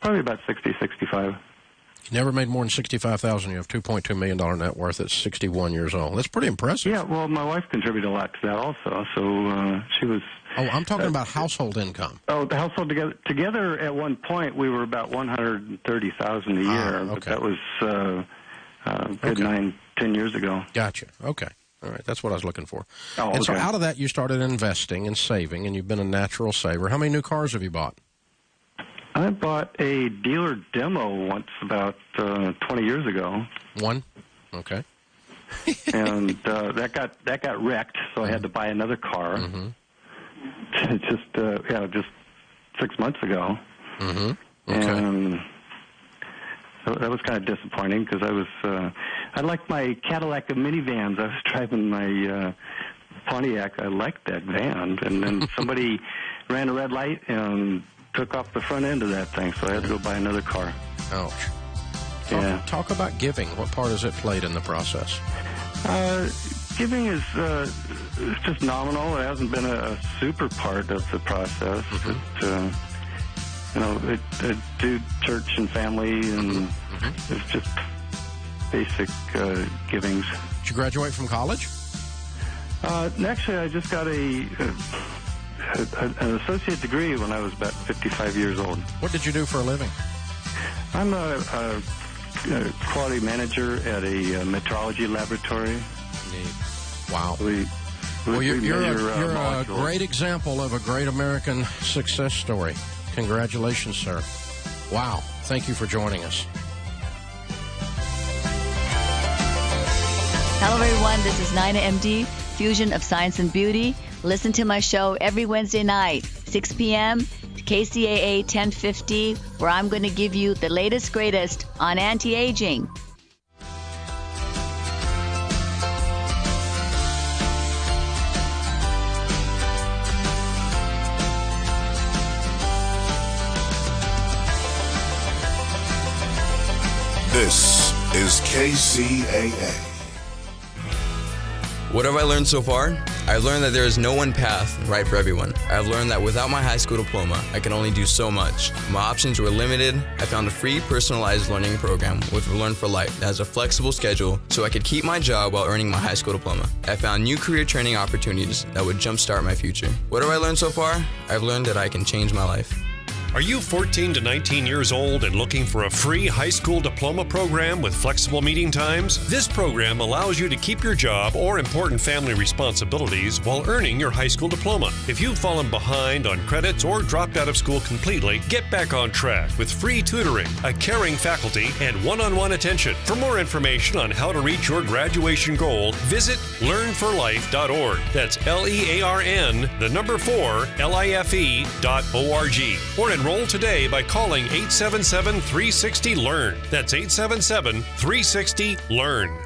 Probably about 60, 65. You never made more than $65,000. You have $2.2 million net worth at 61 years old. That's pretty impressive. Yeah, well, my wife contributed a lot to that also. So she was. Oh, I'm talking about household income. Oh, the household together at one point we were about $130,000 a year. But that was good 9-10 years ago. Gotcha. Okay. All right. That's what I was looking for. Oh, and so okay. out of that, you started investing and saving, and you've been a natural saver. How many new cars have you bought? I bought a dealer demo once about 20 years ago. One? Okay. And that got wrecked, so I had to buy another car. Just 6 months ago. Okay. And so that was kind of disappointing because I liked my Cadillac of minivans. I was driving my Pontiac. I liked that van, and then somebody ran a red light and took off the front end of that thing, so I had to go buy another car. Ouch. Talk about giving. What part has it played in the process? Giving is just nominal. It hasn't been a super part of the process. I do church and family, and it's just basic givings. Did you graduate from college? Actually, I just got an associate degree when I was about 55 years old. What did you do for a living? I'm a quality manager at a metrology laboratory. Neat. Wow. You're a great example of a great American success story. Congratulations, sir. Wow. Thank you for joining us. Hello, everyone. This is Nina MD, Fusion of Science and Beauty. Listen to my show every Wednesday night, 6 p.m., KCAA 1050, where I'm going to give you the latest, greatest on anti-aging. This is KCAA. What have I learned so far? I've learned that there is no one path right for everyone. I've learned that without my high school diploma, I can only do so much. My options were limited. I found a free personalized learning program with Learn for Life that has a flexible schedule so I could keep my job while earning my high school diploma. I found new career training opportunities that would jumpstart my future. What have I learned so far? I've learned that I can change my life. Are you 14 to 19 years old and looking for a free high school diploma program with flexible meeting times? This program allows you to keep your job or important family responsibilities while earning your high school diploma. If you've fallen behind on credits or dropped out of school completely, get back on track with free tutoring, a caring faculty, and one-on-one attention. For more information on how to reach your graduation goal, visit learnforlife.org. That's LEARN, 4, LIFE.org. Or enroll today by calling 877-360-LEARN. That's 877-360-LEARN.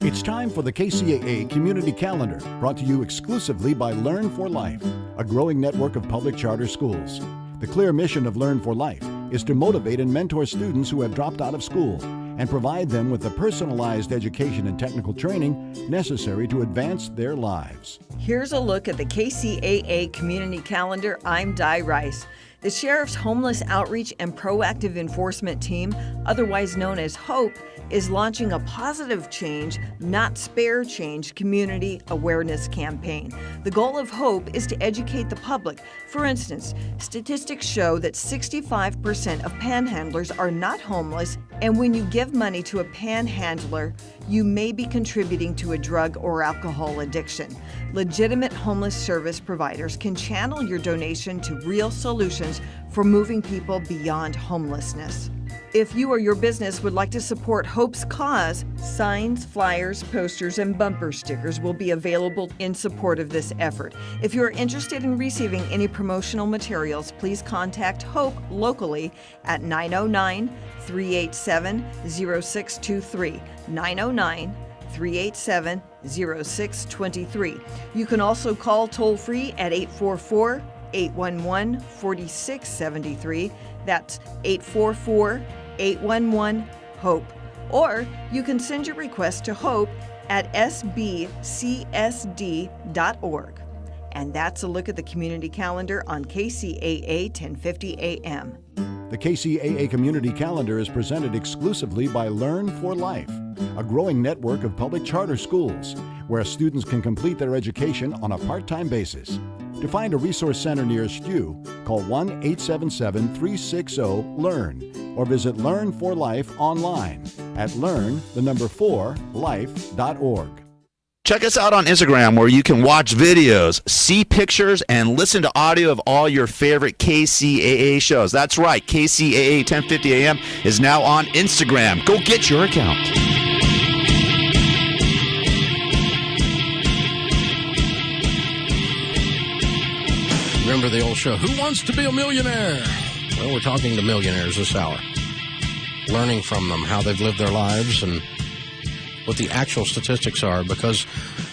It's time for the KCAA Community Calendar, brought to you exclusively by Learn for Life, a growing network of public charter schools. The clear mission of Learn for Life is to motivate and mentor students who have dropped out of school and provide them with the personalized education and technical training necessary to advance their lives. Here's a look at the KCAA Community Calendar. I'm Di Rice. The Sheriff's Homeless Outreach and Proactive Enforcement Team, otherwise known as HOPE, is launching a Positive Change, Not Spare Change community awareness campaign. The goal of HOPE is to educate the public. For instance, statistics show that 65% of panhandlers are not homeless, and when you give money to a panhandler, you may be contributing to a drug or alcohol addiction. Legitimate homeless service providers can channel your donation to real solutions for moving people beyond homelessness. If you or your business would like to support Hope's cause, signs, flyers, posters, and bumper stickers will be available in support of this effort. If you are interested in receiving any promotional materials, please contact Hope locally at 909-387-0623. 909-387-0623. You can also call toll-free at 844-811-4673. That's 844-811-HOPE. Or you can send your request to HOPE at sbcsd.org. And that's a look at the community calendar on KCAA 1050 AM. The KCAA Community Calendar is presented exclusively by Learn for Life, a growing network of public charter schools where students can complete their education on a part-time basis. To find a resource center nearest you, call 1-877-360-LEARN or visit Learn for Life online at learn4life.org. Check us out on Instagram, where you can watch videos, see pictures, and listen to audio of all your favorite KCAA shows. That's right, KCAA 1050 AM is now on Instagram. Go get your account. Remember the old show, Who Wants to Be a Millionaire? Well, we're talking to millionaires this hour, learning from them how they've lived their lives and what the actual statistics are, because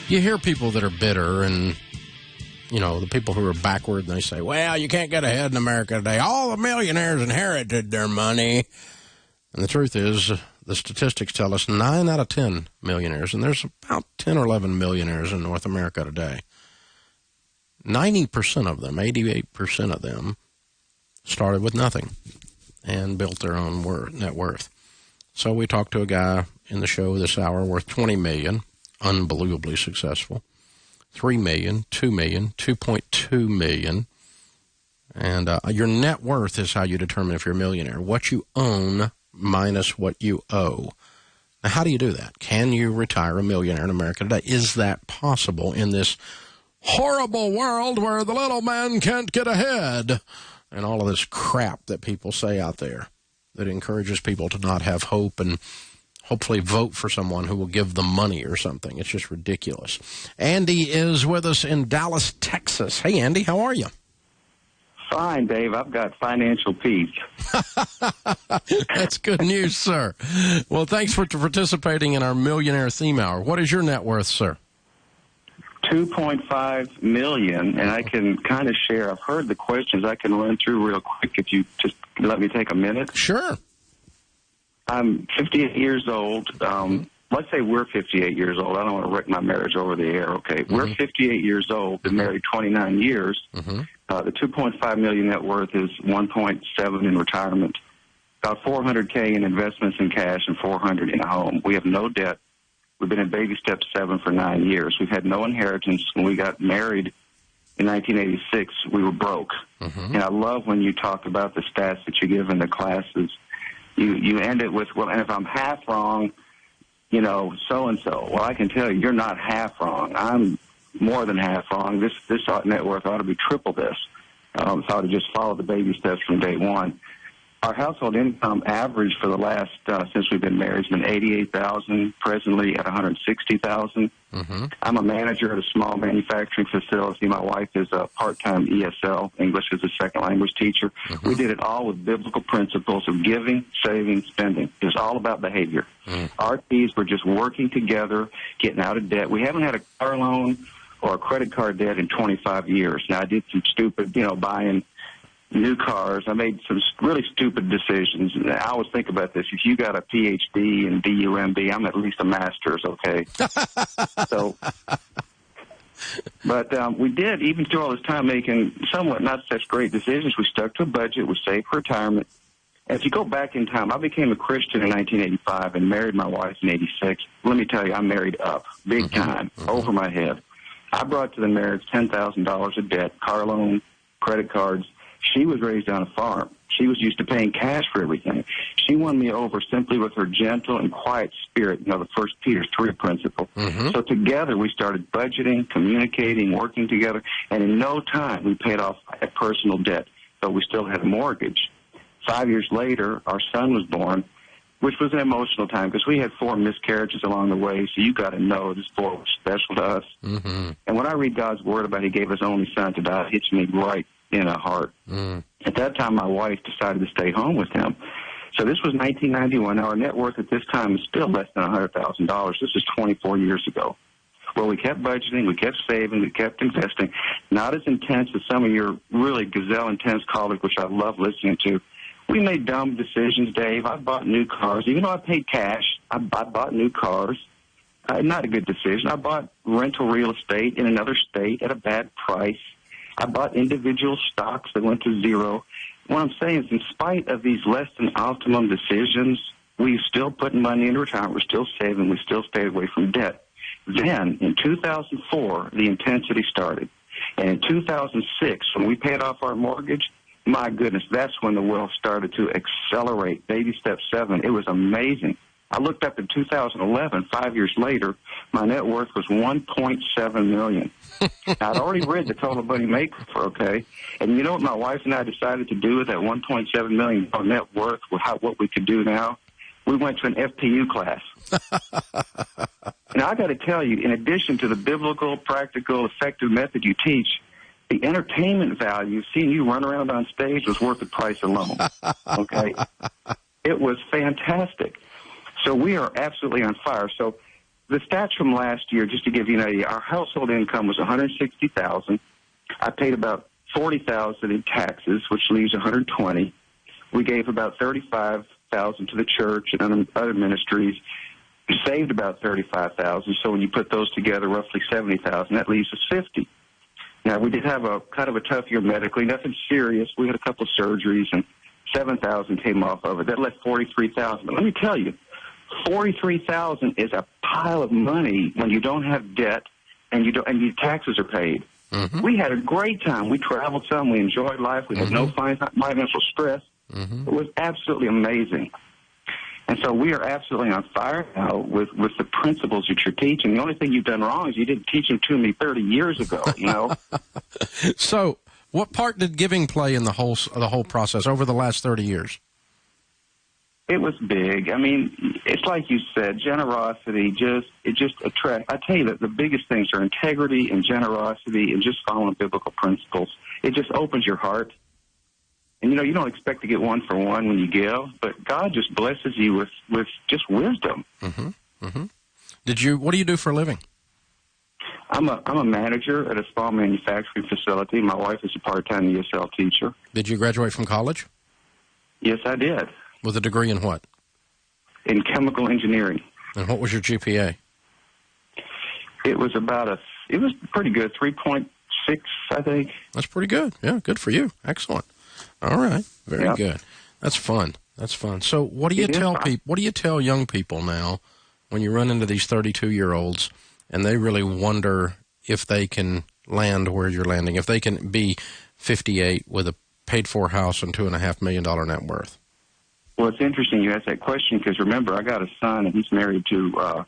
you hear people that are bitter and, you know, the people who are backward, and they say, well, you can't get ahead in America today. All the millionaires inherited their money. And the truth is, the statistics tell us 9 out of 10 millionaires, and there's about 10 or 11 millionaires in North America today, 90% of them, 88% of them, started with nothing and built their own net worth. So we talked to a guy in the show this hour worth $20 million, unbelievably successful, $3 million, $2 million, $2.2 million. And your net worth is how you determine if you're a millionaire. What you own minus what you owe. Now, how do you do that? Can you retire a millionaire in America today? Is that possible in this horrible world where the little man can't get ahead? And all of this crap that people say out there that encourages people to not have hope and hopefully vote for someone who will give them money or something. It's just ridiculous. Andy is with us in Dallas, Texas. Hey, Andy, how are you? Fine, Dave. I've got financial peace. That's good news, sir. Well, thanks for participating in our Millionaire Theme Hour. What is your net worth, sir? $2.5 million, and I can kind of share. I've heard the questions. I can run through real quick if you just let me take a minute. Sure. I'm 58 years old. Let's say we're 58 years old. I don't want to wreck my marriage over the air, okay? Mm-hmm. We're 58 years old, been married 29 years. Mm-hmm. The $2.5 million net worth is 1.7 in retirement, about $400K in investments in cash, and $400 in a home. We have no debt. We've been in baby step 7 for 9 years. We've had no inheritance. When we got married in 1986, we were broke. Mm-hmm. And I love when you talk about the stats that you give in the classes. You end it with, well, and if I'm half wrong, you know, so-and-so. Well, I can tell you, you're not half wrong. I'm more than half wrong. This net worth ought to be triple this. So I ought to just follow the baby steps from day one. Our household income average for the last, since we've been married, has been $88,000, presently at $160,000. Mm-hmm. I'm a manager at a small manufacturing facility. My wife is a part-time ESL, English as a second language teacher. Mm-hmm. We did it all with biblical principles of giving, saving, spending. It was all about behavior. Mm-hmm. Our keys were just working together, getting out of debt. We haven't had a car loan or a credit card debt in 25 years. Now, I did some stupid, buying new cars. I made some really stupid decisions. And I always think about this. If you got a PhD and DUMB, I'm at least a master's, okay? But we did, even through all this time, making somewhat not such great decisions. We stuck to a budget. We saved for retirement. As you go back in time, I became a Christian in 1985 and married my wife in 86. Let me tell you, I married up, big time, over my head. I brought to the marriage $10,000 of debt, car loan, credit cards. She was raised on a farm. She was used to paying cash for everything. She won me over simply with her gentle and quiet spirit, the 1 Peter 3 principle. Mm-hmm. So together we started budgeting, communicating, working together, and in no time we paid off a personal debt, though we still had a mortgage. 5 years later, our son was born, which was an emotional time because we had 4 miscarriages along the way, so you got to know this boy was special to us. Mm-hmm. And when I read God's word about he gave his only son to die, it hits me right in the heart. Mm. At that time, my wife decided to stay home with him. So this was 1991. Now, our net worth at this time is still less than $100,000. This is 24 years ago. Well, we kept budgeting, we kept saving, we kept investing. Not as intense as some of your really gazelle-intense callers, which I love listening to. We made dumb decisions, Dave. I bought new cars. Even though I paid cash, I bought new cars. Not a good decision. I bought rental real estate in another state at a bad price. I bought individual stocks that went to zero. What I'm saying is, in spite of these less than optimum decisions, we still putting money into retirement. We're still saving. We still stayed away from debt. Then, in 2004, the intensity started. And in 2006, when we paid off our mortgage, my goodness, that's when the wealth started to accelerate. Baby step 7. It was amazing. I looked up in 2011, 5 years later, my net worth was $1.7 million. I'd already read the Total Money Maker, okay? And you know what my wife and I decided to do with that $1.7 million net worth, what we could do now? We went to an FPU class. Now, I got to tell you, in addition to the biblical, practical, effective method you teach, the entertainment value, seeing you run around on stage, was worth the price alone, okay? It was fantastic. So we are absolutely on fire. So the stats from last year, just to give you an idea, our household income was $160,000. I paid about $40,000 in taxes, which leaves $120,000. We gave about $35,000 $35,000 to the church and other ministries. We saved about $35,000. So when you put those together, roughly $70,000. That leaves us $50,000. Now, we did have a kind of a tough year medically, nothing serious. We had a couple of surgeries, and $7,000 came off of it. That left $43,000. But let me tell you, $43,000 is a pile of money when you don't have debt and your taxes are paid. Mm-hmm. We had a great time. We traveled some. We enjoyed life. We had no financial stress. It was absolutely amazing. And so we are absolutely on fire now with the principles that you're teaching. The only thing you've done wrong is you didn't teach them to me 30 years ago, you know. So what part did giving play in the whole process over the last 30 years? It was big. I mean, it's like you said, generosity just attracts. I tell you that the biggest things are integrity and generosity and just following biblical principles. It just opens your heart. And, you know, you don't expect to get one for one when you give, but God just blesses you with just wisdom. Mm-hmm. Mm-hmm. What do you do for a living? I'm a manager at a small manufacturing facility. My wife is a part-time ESL teacher. Did you graduate from college? Yes, I did. With a degree in what? In chemical engineering. And what was your GPA? It was it was pretty good, 3.6, I think. That's pretty good. Yeah, good for you. Excellent. All right, very good. That's fun. So, what do you tell people? What do you tell young people now when you run into these 32-year-olds and they really wonder if they can land where you're landing, if they can be 58 with a paid-for house and $2.5 million net worth? Well, it's interesting you asked that question because remember, I got a son and he's married to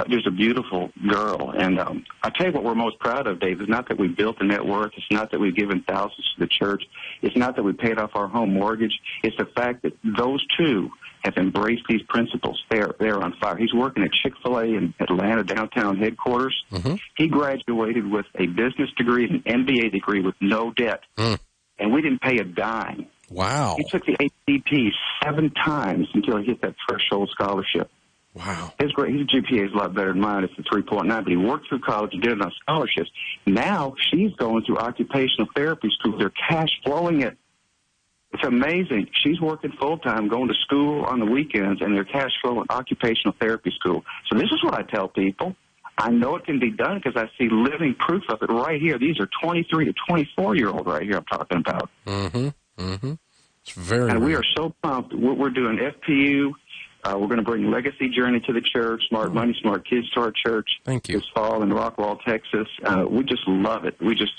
just a beautiful girl. And I tell you what we're most proud of, Dave, is not that we built a net worth. It's not that we've given thousands to the church. It's not that we paid off our home mortgage. It's the fact that those two have embraced these principles. They're on fire. He's working at Chick-fil-A in Atlanta downtown headquarters. Mm-hmm. He graduated with a business degree and an MBA degree with no debt. And we didn't pay a dime. Wow. He took the ACT 7 times until he hit that threshold scholarship. Wow. His GPA is a lot better than mine. It's a 3.9, but he worked through college and did it on scholarships. Now she's going through occupational therapy school. They're cash flowing it. It's amazing. She's working full-time, going to school on the weekends, and they're cash flowing occupational therapy school. So this is what I tell people. I know it can be done because I see living proof of it right here. These are 23 to 24-year-old right here I'm talking about. Mm-hmm. Mm-hmm. It's very And we are so pumped. We're doing FPU. We're going to bring Legacy Journey to the church, Smart Money, Smart Kids to our church. Thank you. This fall in Rockwall, Texas. We just love it. We just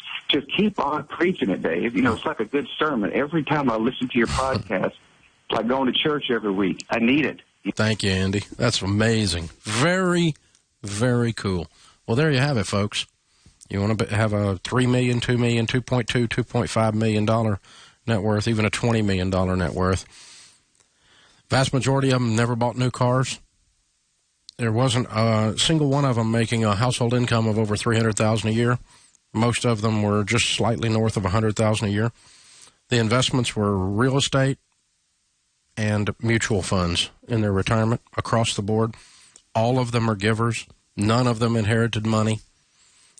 keep on preaching it, Dave. You know, it's like a good sermon. Every time I listen to your podcast, it's like going to church every week. I need it. Thank you, Andy. That's amazing. Very, very cool. Well, there you have it, folks. You want to have a $3 million, $2 million, $2.2, $2.5 million net worth, even a $20 million net worth. Vast majority of them never bought new cars. There wasn't a single one of them making a household income of over $300,000 a year. Most of them were just slightly north of $100,000 a year. The investments were real estate and mutual funds in their retirement across the board. All of them are givers. None of them inherited money.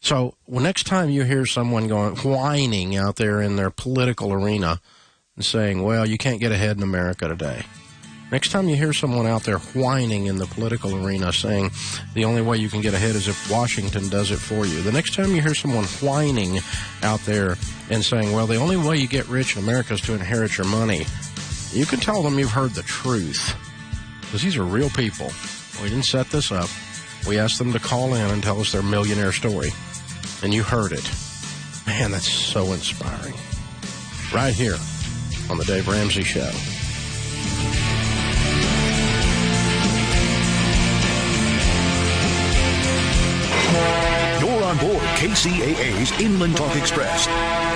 So next time you hear someone whining out there in their political arena and saying, well, you can't get ahead in America today. Next time you hear someone out there whining in the political arena saying the only way you can get ahead is if Washington does it for you. The next time you hear someone whining out there and saying, well, the only way you get rich in America is to inherit your money, you can tell them you've heard the truth. Because these are real people. We didn't set this up. We asked them to call in and tell us their millionaire story. And you heard it. Man, that's so inspiring. Right here on the Dave Ramsey Show. You're on board KCAA's Inland Talk Express.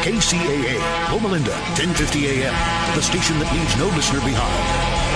KCAA, Loma Linda, 1050 AM. The station that leaves no listener behind.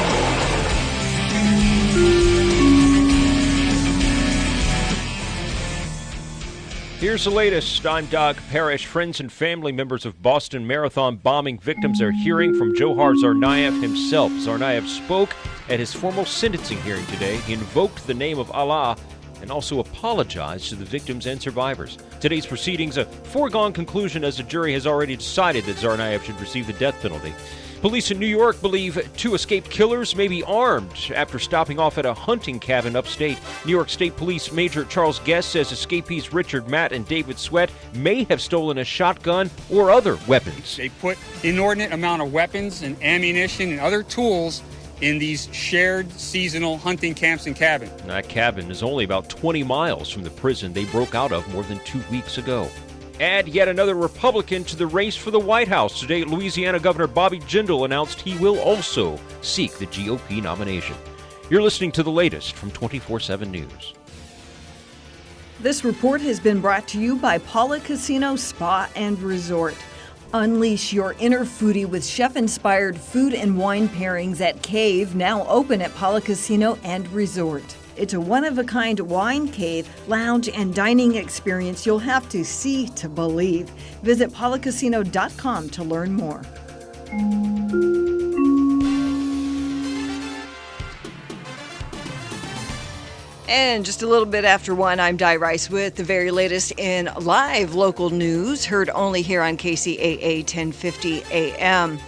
Here's the latest. I'm Doug Parrish. Friends and family members of Boston Marathon bombing victims are hearing from Johar Tsarnaev himself. Tsarnaev spoke at his formal sentencing hearing today. He invoked the name of Allah and also apologized to the victims and survivors. Today's proceedings, a foregone conclusion as the jury has already decided that Tsarnaev should receive the death penalty. Police in New York believe 2 escaped killers may be armed after stopping off at a hunting cabin upstate. New York State Police Major Charles Guest says escapees Richard Matt and David Sweat may have stolen a shotgun or other weapons. They put inordinate amount of weapons and ammunition and other tools in these shared seasonal hunting camps and cabins. That cabin is only about 20 miles from the prison they broke out of more than 2 weeks ago. Add yet another Republican to the race for the White House. Today, Louisiana Governor Bobby Jindal announced he will also seek the GOP nomination. You're listening to the latest from 24/7 News. This report has been brought to you by Paula Casino Spa and Resort. Unleash your inner foodie with chef-inspired food and wine pairings at Cave, now open at Paula Casino and Resort. It's a one-of-a-kind wine cave, lounge, and dining experience you'll have to see to believe. Visit paulacasino.com to learn more. And just a little bit after 1, I'm Di Rice with the very latest in live local news, heard only here on KCAA 1050 AM.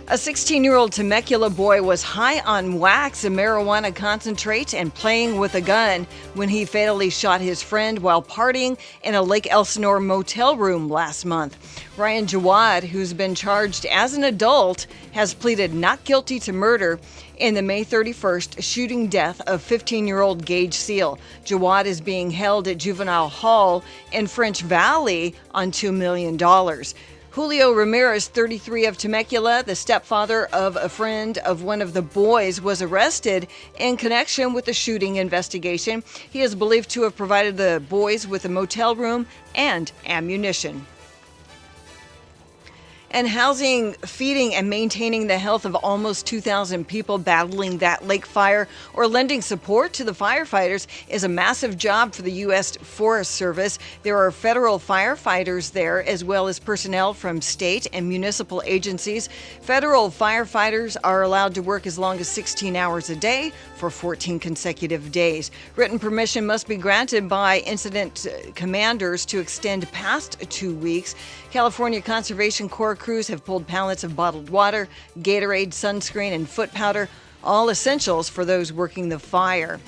A 16-year-old Temecula boy was high on wax, a marijuana concentrate, and playing with a gun when he fatally shot his friend while partying in a Lake Elsinore motel room last month. Ryan Jawad, who's been charged as an adult, has pleaded not guilty to murder in the May 31st shooting death of 15-year-old Gage Seal. Jawad is being held at Juvenile Hall in French Valley on $2 million. Julio Ramirez, 33 of Temecula, the stepfather of a friend of one of the boys, was arrested in connection with the shooting investigation. He is believed to have provided the boys with a motel room and ammunition. And housing, feeding, and maintaining the health of almost 2,000 people battling that lake fire or lending support to the firefighters is a massive job for the U.S. Forest Service. There are federal firefighters there, as well as personnel from state and municipal agencies. Federal firefighters are allowed to work as long as 16 hours a day for 14 consecutive days. Written permission must be granted by incident commanders to extend past 2 weeks. California Conservation Corps crews have pulled pallets of bottled water, Gatorade, sunscreen, and foot powder, all essentials for those working the fire.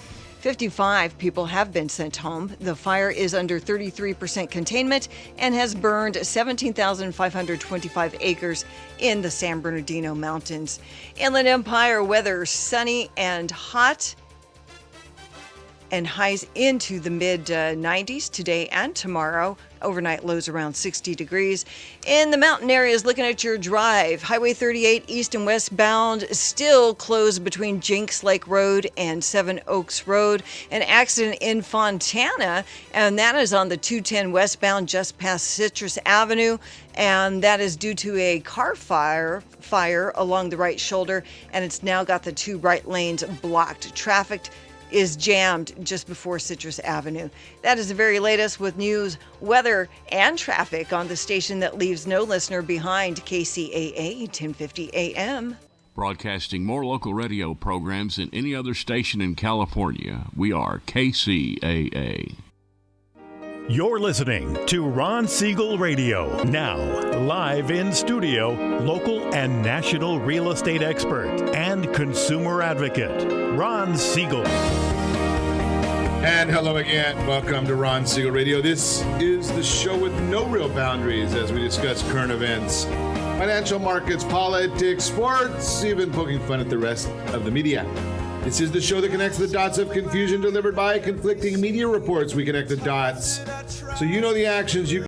55 people have been sent home. The fire is under 33% containment and has burned 17,525 acres in the San Bernardino Mountains. Inland Empire weather sunny and hot, and highs into the mid-90s today and tomorrow. Overnight lows around 60 degrees. In the mountain areas, looking at your drive, Highway 38 east and westbound still closed between Jinx Lake Road and Seven Oaks Road. An accident in Fontana, and that is on the 210 westbound just past Citrus Avenue, and that is due to a car fire along the right shoulder, and it's now got the 2 right lanes blocked. Traffic is jammed just before Citrus Avenue. That is the very latest with news, weather, and traffic on the station that leaves no listener behind, KCAA 1050 AM. Broadcasting more local radio programs than any other station in California, we are KCAA. You're listening to Ron Siegel Radio. Now, live in studio, local and national real estate expert and consumer advocate, Ron Siegel. And hello again. Welcome to Ron Siegel Radio. This is the show with no real boundaries as we discuss current events, financial markets, politics, sports, even poking fun at the rest of the media. This is the show that connects the dots of confusion delivered by conflicting media reports. We connect the dots so you know the actions you